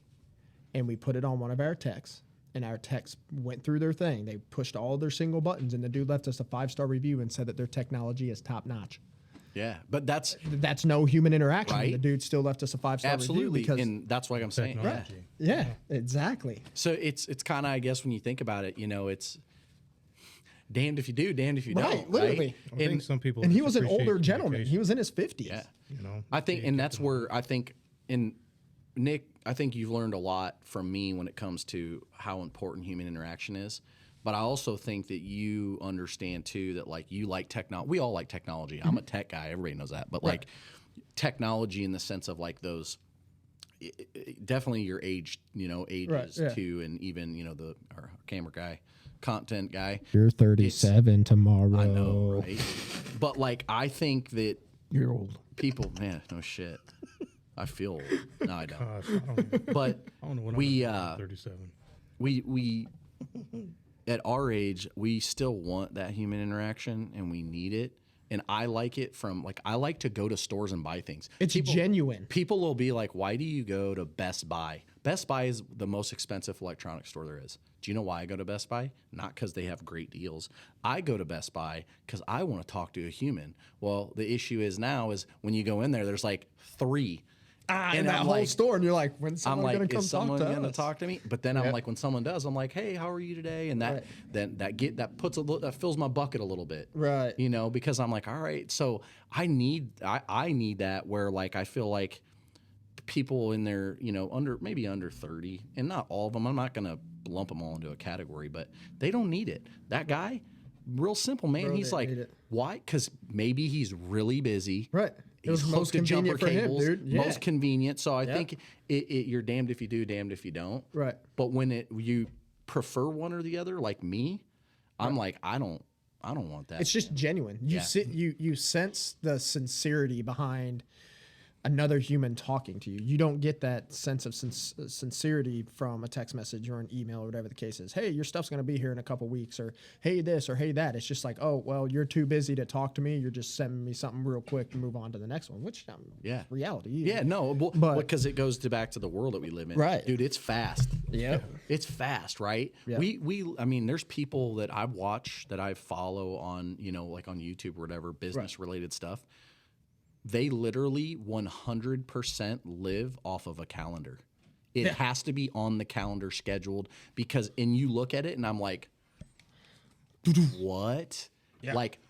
and we put it on one of our texts, and our texts went through their thing. They pushed all their single buttons, and the dude left us a 5-star review and said that their technology is top notch. Yeah, but that's no human interaction. Right. The dude still left us a 5-star review absolutely, because and that's what I'm saying. Technology. yeah, exactly. So it's kind of, I guess, when you think about it, you know, it's damned if you do, damned if you don't. Literally. I think some people And he just was an appreciate older gentleman. communication, He was in his 50s. Yeah. You know, I think, and that's where I think, and Nick, I think you've learned a lot from me when it comes to how important human interaction is. But I also think that you understand too that like you like technology. We all like technology. I'm a tech guy. Everybody knows that. But like technology in the sense of like those, definitely your age, you know, ages too, and even you know our camera guy, content guy. You're 37 tomorrow. I know, right? But like I think that You're old. people, man, no shit. I feel old. No, I don't. gosh, I don't, But I don't know when we I'm 37. we at our age we still want that human interaction and we need it. And I like it from like I like to go to stores and buy things. It's genuine. People will be like, "Why do you go to Best Buy?" Best Buy is the most expensive electronics store there is. Do you know why I go to Best Buy? Not because they have great deals. I go to Best Buy because I want to talk to a human. Well, the issue is now is when you go in there, there's like 3. And that I'm whole like, store, and you're like, when's I'm someone like, going to come is someone talk to going to us? talk to me? But then I'm like, when someone does, I'm like, hey, how are you today? And that that fills my bucket a little bit, Right. You know, because I'm like, all right, so I need that where like I feel like people in their, you know, maybe under 30, and not all of them. I'm not going to lump them all into a category, but they don't need it. That guy, real simple, man. Bro, He's they like, need it. why? Because maybe he's really busy. Right. It was He's most hooked to jumper convenient for him, cables, dude. Yeah. most convenient. So I think you're damned if you do, damned if you don't. Right. But when you prefer one or the other, like me, I'm like, I don't want that. It's just genuine. You sense the sincerity behind another human talking to you. You don't get that sense of sincerity from a text message or an email or whatever the case is. Hey, your stuff's going to be here in a couple weeks, or hey this or hey that. It's just like, oh, well, you're too busy to talk to me. You're just sending me something real quick to move on to the next one, which reality. Yeah, no, but because it goes back to the world that we live in, Right. Dude, it's fast. Yeah. It's fast, right? Yeah. I mean, there's people that I watch that I follow on, you know, like on YouTube or whatever, business related stuff. They literally 100% live off of a calendar. It has to be on the calendar scheduled because, and you look at it and I'm like, what? Yeah. Like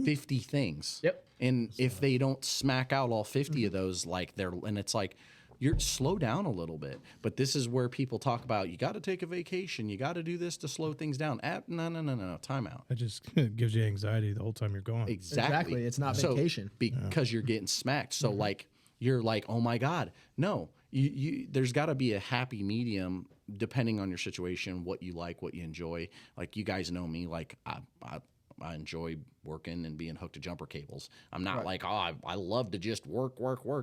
50 things. Yep. And if they don't smack out all 50 of those, like and it's like, you're slow down a little bit. But this is where people talk about, you got to take a vacation. You got to do this to slow things down. No. Time out. It just gives you anxiety the whole time you're gone. Exactly. It's not vacation. Because you're getting smacked. So like, you're like, oh my God. No, there's got to be a happy medium depending on your situation, what you like, what you enjoy. Like you guys know me, like I enjoy working and being hooked to jumper cables. I'm not like, oh, I love to just work.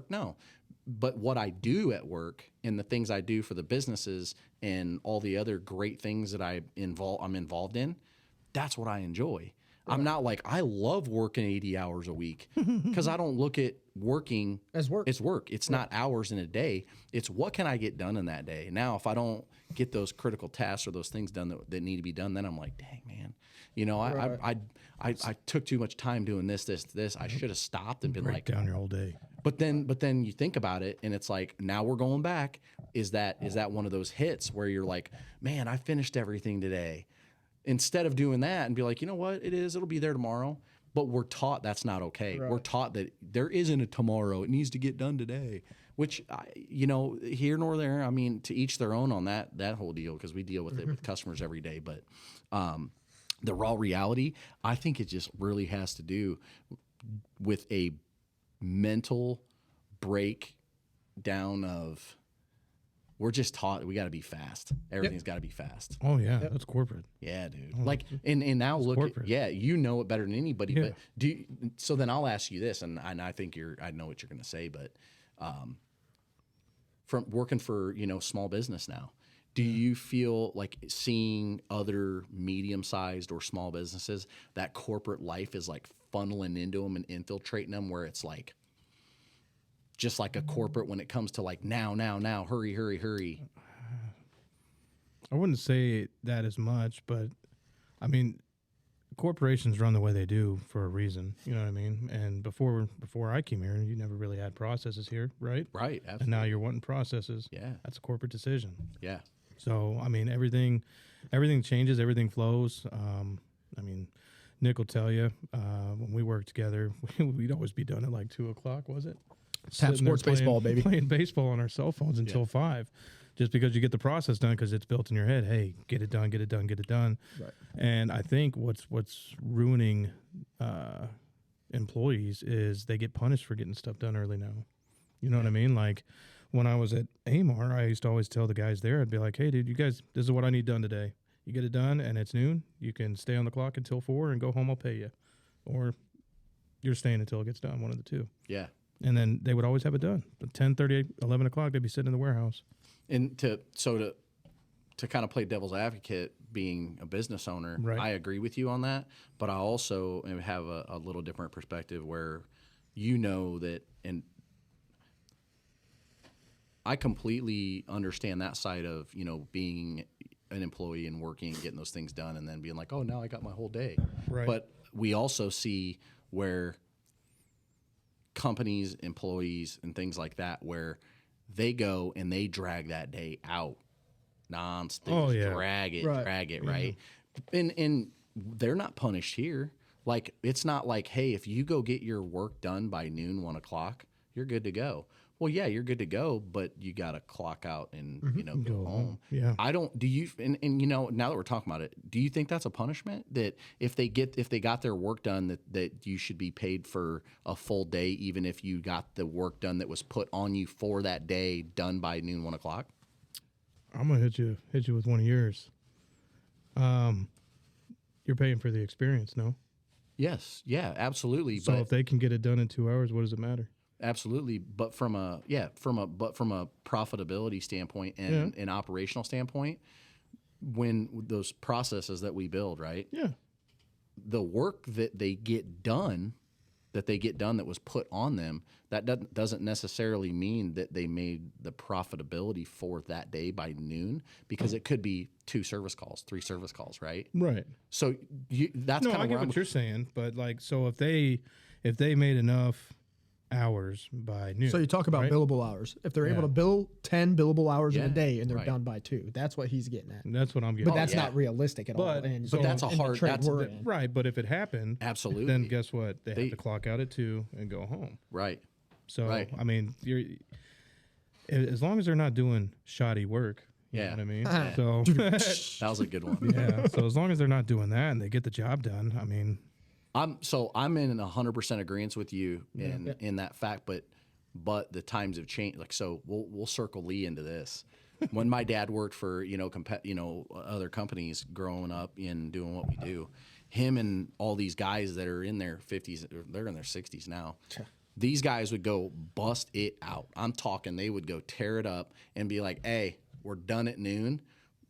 No. But what I do at work and the things I do for the businesses and all the other great things that I'm involved in, that's what I enjoy. I'm not like, I love working 80 hours a week because I don't look at working as work. It's work. It's not hours in a day. It's what can I get done in that day. Now, if I don't get those critical tasks or those things done that need to be done, then I'm like, dang, man, you know, I took too much time doing this. I should have stopped and been Break like down your whole day. But then you think about it and it's like, now we're going back. Is that one of those hits where you're like, man, I finished everything today? Instead of doing that and be like, you know what, it'll be there tomorrow. But we're taught that's not okay. Right. We're taught that there isn't a tomorrow. It needs to get done today. which you know, here nor there. I mean, to each their own on that whole deal, because we deal with it with customers every day. But the raw reality, I think it just really has to do with a mental breakdown of, we're just taught we got to be fast. Everything's got to be fast. Oh yeah, that's corporate. Yeah, dude. Like, and now look, at, you know it better than anybody. Yeah. But so then I'll ask you this, and I think I know what you're going to say, but from working for, you know, small business now, do you feel like seeing other medium-sized or small businesses, that corporate life is like funneling into them and infiltrating them, where it's like just like a corporate when it comes to like now, hurry. I wouldn't say that as much, but I mean, corporations run the way they do for a reason. You know what I mean? And before I came here, you never really had processes here, right? Right. Absolutely. And now you're wanting processes. Yeah. That's a corporate decision. Yeah. So I mean, everything changes, everything flows. I mean, Nick will tell you when we worked together, we'd always be done at like 2:00. Was it? Tap sports baseball, baby. Playing baseball on our cell phones until 5, just because you get the process done, because it's built in your head. Hey, get it done. Right. And I think what's ruining employees is they get punished for getting stuff done early now. You know what I mean? Like when I was at Amar, I used to always tell the guys there, I'd be like, hey, dude, you guys, this is what I need done today. You get it done and it's noon. You can stay on the clock until 4 and go home. I'll pay you. Or you're staying until it gets done, one of the two. Yeah. And then they would always have it done. But 10:30, 11 o'clock, they'd be sitting in the warehouse. And to kind of play devil's advocate, being a business owner, Right. I agree with you on that. But I also have a little different perspective where, you know, that, and I completely understand that side of, you know, being an employee and working and getting those things done and then being like, oh, now I got my whole day. Right. But we also see where companies, employees, and things like that, where they go and they drag that day out nonstop. Oh, yeah. Drag it, Right. right? And they're not punished here. Like, it's not like, hey, if you go get your work done by noon, 1:00, you're good to go. Well, yeah, you're good to go, but you got to clock out and, you know, go home. Yeah. And you know, now that we're talking about it, do you think that's a punishment, that if they got their work done, that you should be paid for a full day, even if you got the work done that was put on you for that day done by noon, 1:00? I'm gonna hit you with one of yours. You're paying for the experience, no? Yes. Yeah, absolutely. So but if they can get it done in 2 hours, what does it matter? absolutely. But from a profitability standpoint and an operational standpoint, when those processes that we build, right? Yeah. The work that they get done that was put on them, that doesn't necessarily mean that they made the profitability for that day by noon, because it could be 2 service calls, 3 service calls, right? Right. So that's No, kind I of get what you're saying, but like, so if they made enough hours by noon. So you talk about right? billable hours. If they're able Yeah. to bill 10 billable hours in a Yeah, day and they're right. done by 2, that's what he's getting at. And that's what I'm getting. But that's yeah. not realistic at all. But- And but that's a in the hard- trade that's we're the- in. Right, but if it happened, Absolutely. then guess what? They They- have to clock out at 2 and go home. right. So Right. I mean, as long as they're not doing shoddy work, you Yeah. know what I mean. So That was a good one. yeah, so as long as they're not doing that and they get the job done, I mean, I'm in 100% agreement with you in that fact, but the times have changed. Like, so we'll circle Lee into this. When my dad worked for other companies growing up and doing what we do, him and all these guys that are in their 50s, they're in their 60s now. These guys would go bust it out. I'm talking, they would go tear it up and be like, "Hey, we're done at noon."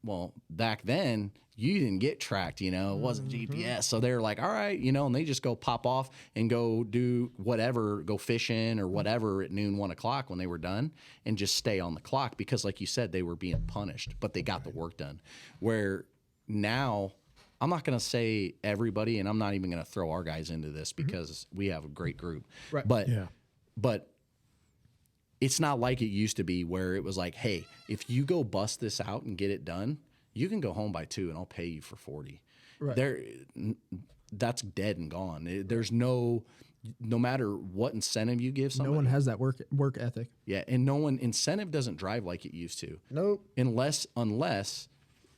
Well, back then you didn't get tracked, it wasn't GPS. So they're like, all right, and they just go pop off and go do whatever, go fishing or whatever at noon, 1:00 when they were done, and just stay on the clock, because like you said, they were being punished, but they got the work done. Where now, I'm not going to say everybody, and I'm not even going to throw our guys into this because we have a great group. Right. But it's not like it used to be, where it was like, hey, if you go bust this out and get it done, you can go home by 2 and I'll pay you for 40. Right. That's dead and gone. There's no no matter what incentive you give somebody. No one has that work ethic. Yeah, and incentive doesn't drive like it used to. Nope. Unless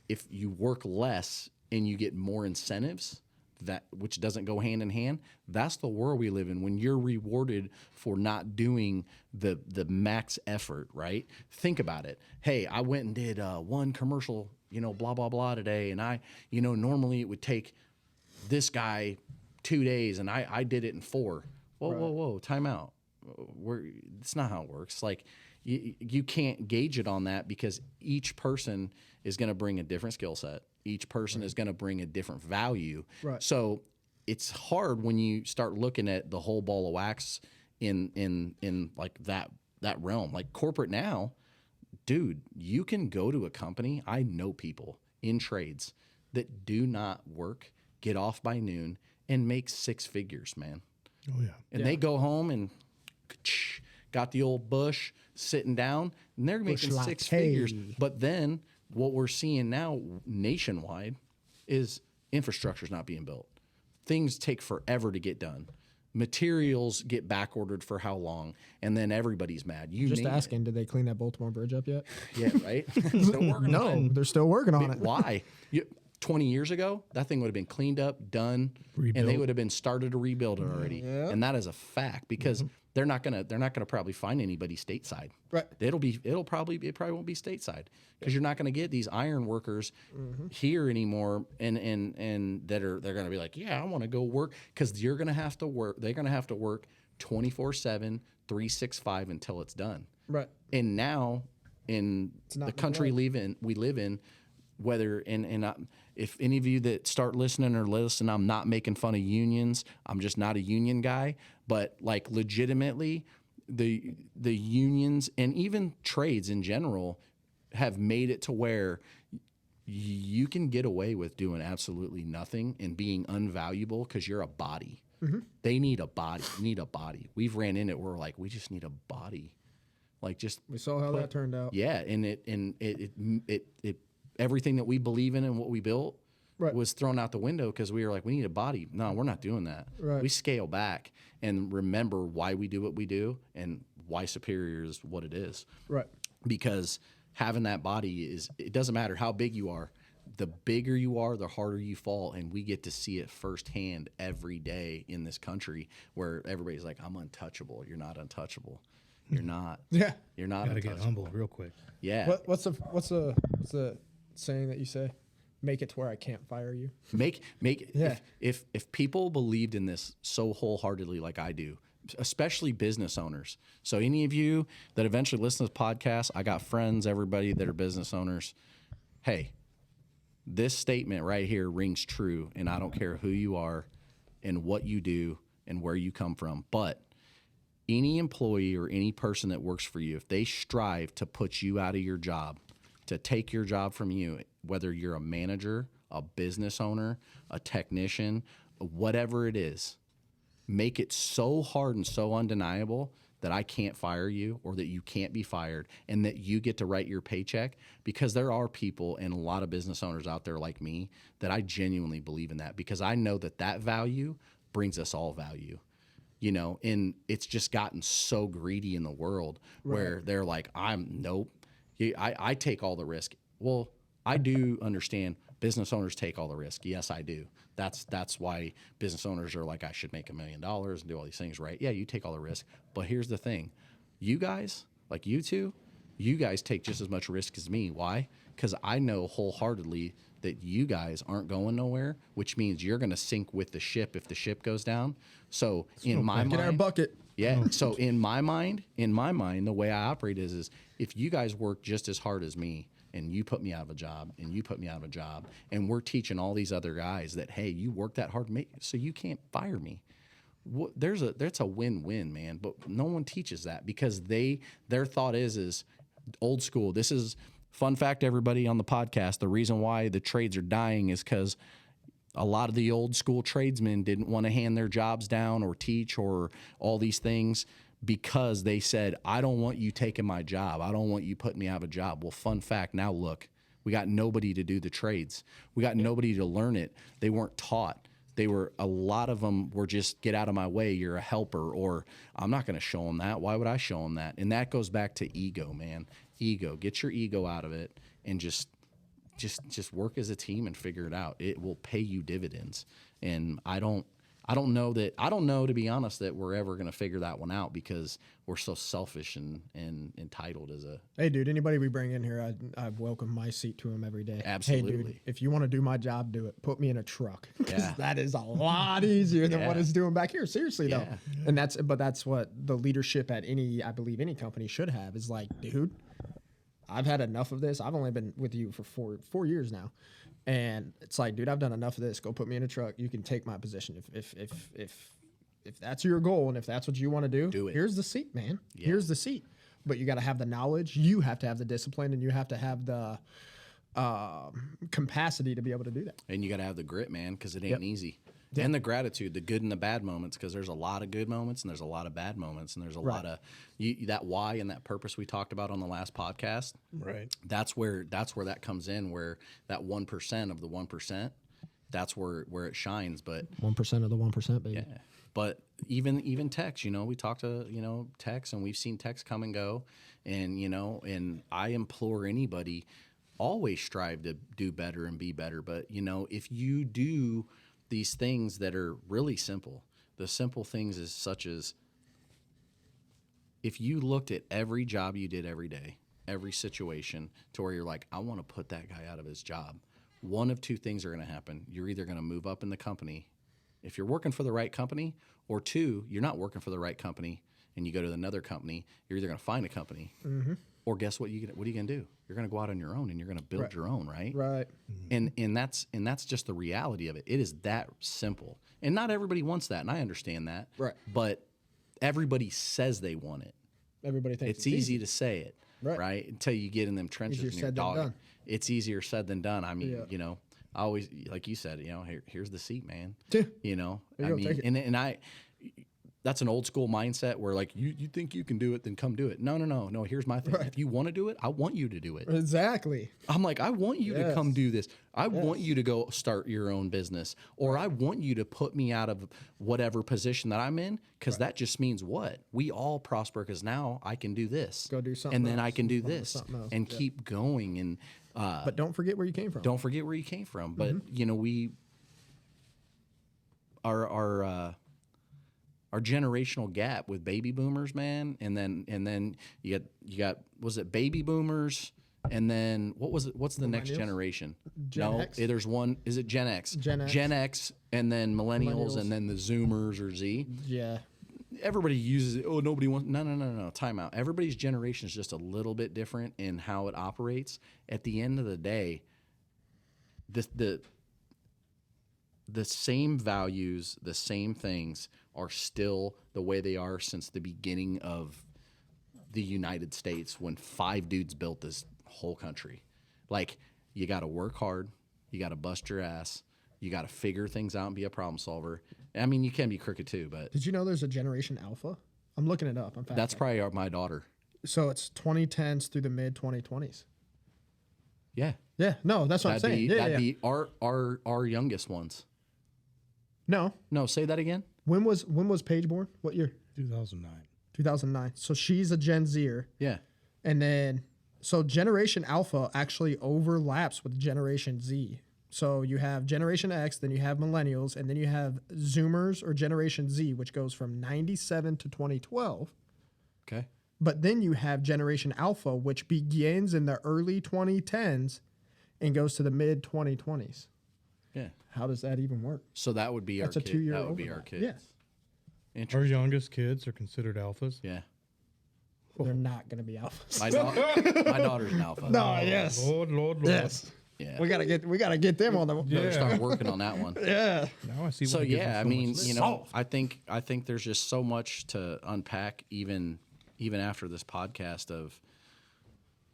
if you work less and you get more incentives, that which doesn't go hand in hand. That's the world we live in when you're rewarded for not doing the max effort, right? Think about it. Hey, I went and did one commercial, blah blah blah today, and I, normally it would take this guy 2 days, and I did it in 4. Whoa, time out. It's not how it works. Like you can't gauge it on that because each person is going to bring a different skill set. Each person is going to bring a different value. Right. So it's hard when you start looking at the whole ball of wax in like that realm. Like corporate now, dude, you can go to a company. I know people in trades that do not work, get off by noon, and make 6 figures, man. Oh, yeah. And they go home and got the old bush sitting down, and they're making Bush 6 latte. figures. But then what we're seeing now nationwide is infrastructure's not being built. Things take forever to get done. Materials get back ordered for how long, and then everybody's mad. Just asking, did they clean that Baltimore Bridge up yet? Yeah, right? Still working on it. They're still working on it. Why? 20 years ago, that thing would have been cleaned up, done, and they would have been started to rebuild it already. Yeah. And that is a fact because they're not gonna probably find anybody stateside. Right. It probably won't be stateside because you're not gonna get these iron workers here anymore, and they're gonna be like, yeah, I want to go work because you're gonna have to work. They're gonna have to work 24/7, 365 until it's done. Right. And now in not the the country we live in, whether if any of you that start listening or listen, I'm not making fun of unions. I'm just not a union guy. But like legitimately, the unions and even trades in general have made it to where you can get away with doing absolutely nothing and being unvaluable because you're a body. They need a body. You need a body. We've ran in it. We're like, we just need a body. Like just We saw how that turned out. yeah, and it everything that we believe in and what we built was thrown out the window because we were like, we need a body. No, we're not doing that. Right. We scale back and remember why we do what we do and why Superior is what it is. Right. Because having that body it doesn't matter how big you are. The bigger you are, the harder you fall, and we get to see it firsthand every day in this country where everybody's like, I'm untouchable. You're not untouchable. You're not. Yeah. You're not Gotta untouchable. get humble real quick. Yeah. What's the saying that you say? Make it to where I can't fire you. Make Yeah. if people believed in this so wholeheartedly like I do, especially business owners. So any of you that eventually listen to this podcast, I got friends, everybody that are business owners. Hey, this statement right here rings true, and I don't care who you are and what you do and where you come from. But any employee or any person that works for you, if they strive to put you out of your job, to take your job from you, whether you're a manager, a business owner, a technician, whatever it is, make it so hard and so undeniable that I can't fire you or that you can't be fired and that you get to write your paycheck, because there are people and a lot of business owners out there like me that I genuinely believe in that, because I know that that value brings us all value. And it's just gotten so greedy in the world where they're like, I take all the risk. Well, I do understand business owners take all the risk. Yes, I do. That's why business owners are like, I should make $1 million and do all these things, right? Yeah, you take all the risk. But here's the thing. You guys, like you two, you guys take just as much risk as me. Why? Because I know wholeheartedly that you guys aren't going nowhere, which means you're going to sink with the ship if the ship goes down. So in my mind, Get our bucket. yeah. So in my mind, the way I operate is if you guys work just as hard as me and you put me out of a job and you put me out of a job and we're teaching all these other guys that, hey, you work that hard, so you can't fire me. That's a win-win, man. But no one teaches that because their thought is old school. This is fun fact, everybody on the podcast. The reason why the trades are dying is because a lot of the old school tradesmen didn't want to hand their jobs down or teach or all these things because they said, I don't want you taking my job. I don't want you putting me out of a job. Well, fun fact, now look, we got nobody to do the trades. We got nobody to learn it. They weren't taught. a lot of them were just get out of my way. You're a helper, or I'm not going to show them that. Why would I show them that? And that goes back to ego, man. Ego. Get your ego out of it and just work as a team and figure it out. It will pay you dividends. And I don't know, to be honest, that we're ever going to figure that one out because we're so selfish and entitled as a. Hey, dude, anybody we bring in here, I welcome my seat to them every day. Absolutely. Hey, dude, if you want to do my job, do it. Put me in a truck. Yeah. That is a lot easier than what it's doing back here. Seriously, though. Yeah. And that's what the leadership at I believe any company should have is like, dude, I've had enough of this. I've only been with you for four years now. And it's like, dude, I've done enough of this. Go put me in a truck. You can take my position. If that's your goal and if that's what you want to do it. Here's the seat, man. Yeah. Here's the seat. But you got to have the knowledge. You have to have the discipline, and you have to have the capacity to be able to do that. And you got to have the grit, man, because it ain't easy. And the gratitude, the good and the bad moments, because there's a lot of good moments and there's a lot of bad moments, and there's a lot of that why and that purpose we talked about on the last podcast. Right. That's where that comes in, where that 1% of the 1%, that's where it shines. But 1% of the 1%, baby. yeah. But even techs, we talked to techs, and we've seen techs come and go, and and I implore anybody, always strive to do better and be better. But if you do these things that are really simple, the simple things is such as if you looked at every job you did every day, every situation, to where you're like, I want to put that guy out of his job. One of two things are going to happen. You're either going to move up in the company if you're working for the right company, or two, you're not working for the right company and you go to another company. You're either going to find a company, or guess what? What are you going to do? You're going to go out on your own and you're going to build your own, right? Right. And that's just the reality of it. It is that simple. And not everybody wants that, and I understand that. Right. But everybody says they want it. Everybody thinks It's easy to say it, Right. right? Until you get in them trenches Easier and you're said than dogging. done. It's easier said than done. I mean, Yeah. I always, like you said, here's the seat, man. Yeah. I go, mean, take it. and I, that's an old school mindset where like you think you can do it, then come do it. No. Here's my thing. Right. If you want to do it, I want you to do it. Exactly. I'm like, I want you to come Yes. do this. I want you to go start your own business, or I want you to put me out of whatever position that I'm in, because that just means what? We all prosper because now I can do this. Go do something and then else. I can do Move on to this something else. and keep going. And But don't forget where you came from. don't forget where you came from. But we our generational gap with baby boomers, man, and then you got was it baby boomers, and then what's the next Millennials? generation? Gen X? There's one. Is it Gen X? Gen X. Gen X, and then millennials, Millennials. and then the Zoomers or Z. Yeah. Everybody uses it. Oh, nobody wants. No. Time out. Everybody's generation is just a little bit different in how it operates. At the end of the day, the same values, the same things are still the way they are since the beginning of the United States, when 5 dudes built this whole country. Like, you got to work hard, you got to bust your ass, you got to figure things out and be a problem solver. I mean, you can be crooked too, but Did you know there's a Generation Alpha? I'm looking it up. that's probably my daughter. So it's 2010s through the mid 2020s. Yeah, Yeah. No, that's what I'm saying. that'd be our youngest ones. No. No, say that again. When was Paige born? What year? 2009. 2009. So she's a Gen Zer. Yeah. And then, so Generation Alpha actually overlaps with Generation Z. So you have Generation X, then you have Millennials, and then you have Zoomers or Generation Z, which goes from 97 to 2012. Okay. But then you have Generation Alpha, which begins in the early 2010s and goes to the mid 2020s. Yeah. How does that even work? So that would be That's our a kid. 2-year That would be our overlap. kids. Yes. Our Interesting. youngest kids are considered alphas. Yeah. They're not going to be alphas. My daughter's an alpha. No, yes. Lord. Yes. Yeah. We gotta get them on the. Better Yeah. start working on that one. Yeah. Now I see. So why it gives yeah, I them so mean, much you space. know, I think there's just so much to unpack, even after this podcast, of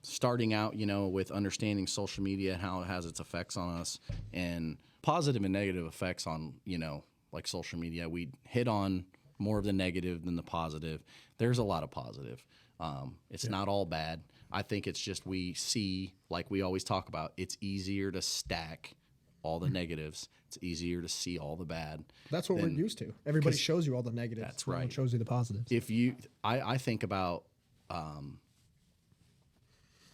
starting out, you know, with understanding social media and how it has its effects on us, and positive and negative effects on, you know, like social media. We hit on more of the negative than the positive. There's a lot of positive. It's not all bad. I think it's just we see, like we always talk about, it's easier to stack all the negatives. It's easier to see all the bad. That's what we're used to. Everybody shows you all the negatives. That's No one right. shows you the positives. If you, I think about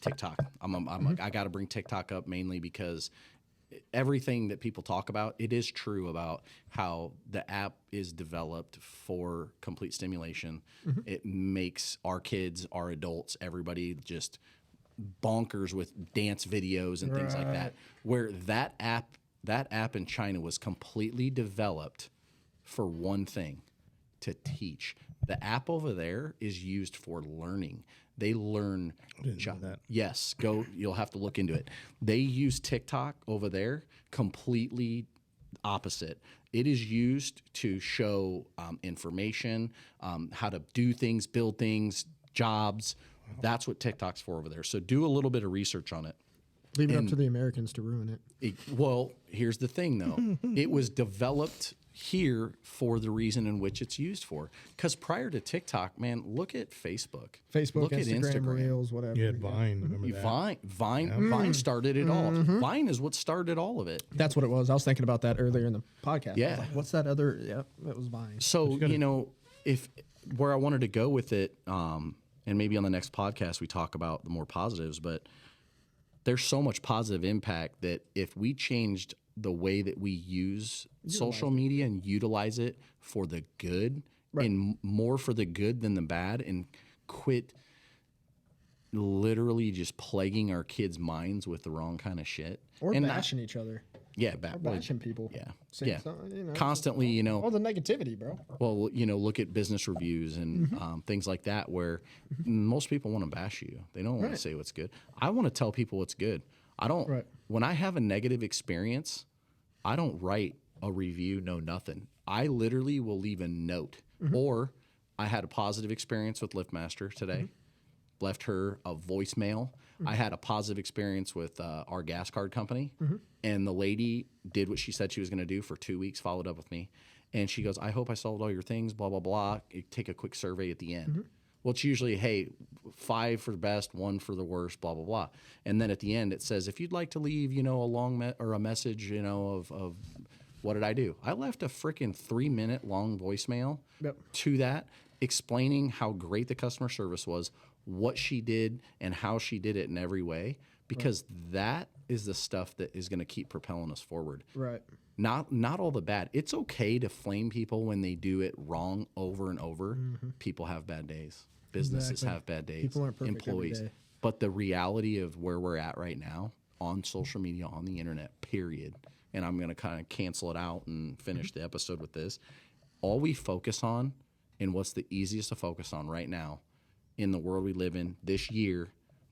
TikTok. I got to bring TikTok up mainly because everything that people talk about, it is true about how the app is developed for complete stimulation. It makes our kids, our adults, everybody just bonkers with dance videos and things like that. Where that app in China was completely developed for one thing, to teach. The app over there is used for learning. They learn. Yes, you'll have to look into it. They use TikTok over there completely opposite. It is used to show information, how to do things, build things, jobs. That's what TikTok's for over there. So do a little bit of research on it. Leave it up to the Americans to ruin it. Well, here's the thing, though. It was developed here for the reason in which it's used for. Because prior to TikTok, man, look at Facebook. Facebook, look Instagram, at Instagram. Reels, whatever. You had Vine. Remember that? Vine started it all. Vine is what started all of it. That's what it was. I was thinking about that earlier in the podcast. Yeah. I was like, what's that other? Yep, it was Vine. So, if where I wanted to go with it, and maybe on the next podcast we talk about the more positives, but there's so much positive impact that if we changed the way that we use social media and utilize it for the good, and more for the good than the bad, and quit literally just plaguing our kids' minds with the wrong kind of shit. Or and bashing each other. Yeah, Or bashing people. Yeah. Saying Yeah. something, Constantly, all the negativity, bro. well, look at business reviews and things like that where most people want to bash you. They don't want to say what's good. I want to tell people what's good. I don't, when I have a negative experience, I don't write a review, no nothing. I literally will leave a note. Or I had a positive experience with LiftMaster today, left her a voicemail. I had a positive experience with our gas card company, and the lady did what she said she was going to do for 2 weeks, followed up with me. And she goes, I hope I solved all your things, blah, blah, blah. Take a quick survey at the end. Well, it's usually, hey, 5 for the best, 1 for the worst, blah, blah, blah. And then at the end, it says, if you'd like to leave, a long or a message, of what did I do? I left a freaking 3-minute long voicemail to that, explaining how great the customer service was, what she did, and how she did it in every way, because that is the stuff that is going to keep propelling us forward. Right. Not all the bad. It's okay to flame people when they do it wrong over and over. People have bad days. Businesses have bad days. People aren't perfect Employees. every day. But the reality of where we're at right now on social media, on the internet, period, and I'm going to kind of cancel it out and finish the episode with this. All we focus on, and what's the easiest to focus on right now in the world we live in this year,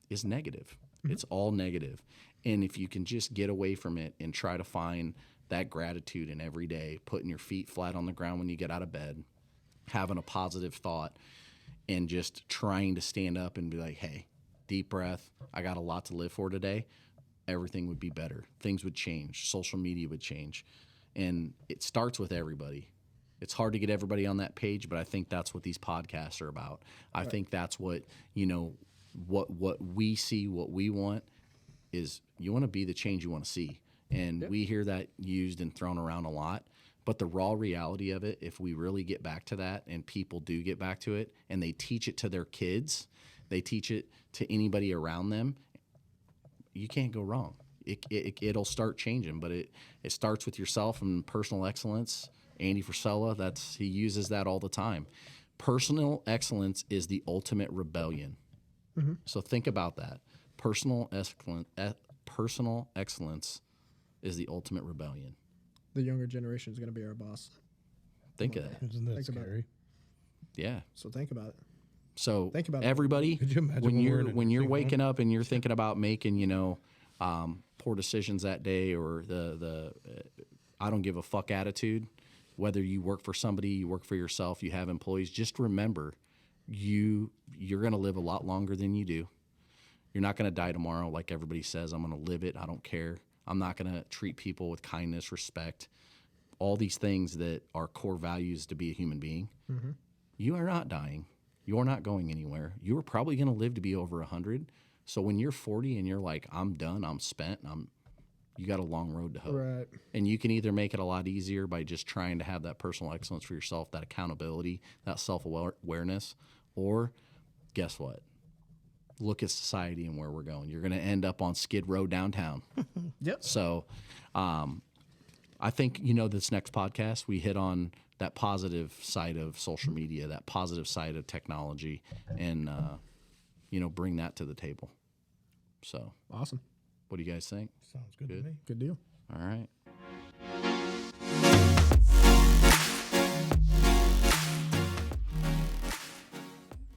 is negative. It's all negative. And if you can just get away from it and try to find that gratitude in every day, putting your feet flat on the ground when you get out of bed, having a positive thought, and just trying to stand up and be like, hey, deep breath, I got a lot to live for today, everything would be better. Things would change. Social media would change. And it starts with everybody. It's hard to get everybody on that page, but I think that's what these podcasts are about. I think that's what, what we see, what we want is you want to be the change you want to see. And we hear that used and thrown around a lot. But the raw reality of it, if we really get back to that and people do get back to it and they teach it to their kids, they teach it to anybody around them, you can't go wrong. It'll start changing, but it starts with yourself and personal excellence. Andy Frisella, he uses that all the time. Personal excellence is the ultimate rebellion. So think about that. Personal excellence is the ultimate rebellion. The younger generation is going to be our boss. Think of that. Isn't that Think about scary? Yeah. So think about it. So Think about it. everybody, Could you imagine when when we're you're in a when you're nursing waking up and you're thinking about making poor decisions that day, or the I don't give a fuck attitude, whether you work for somebody, you work for yourself, you have employees, just remember you're going to live a lot longer than you do. You're not going to die tomorrow like everybody says. I'm going to live it. I don't care. I'm not going to treat people with kindness, respect, all these things that are core values to be a human being. You are not dying. You're not going anywhere. You are probably going to live to be over 100. So when you're 40 and you're like, I'm done, I'm spent, you got a long road to hoe. Right. And you can either make it a lot easier by just trying to have that personal excellence for yourself, that accountability, that self-awareness, or guess what? Look at society and where we're going. You're going to end up on Skid Row downtown. Yep. So I think, this next podcast, we hit on that positive side of social media, that positive side of technology, and, bring that to the table. So Awesome. what do you guys think? Sounds good to me. Good deal. All right.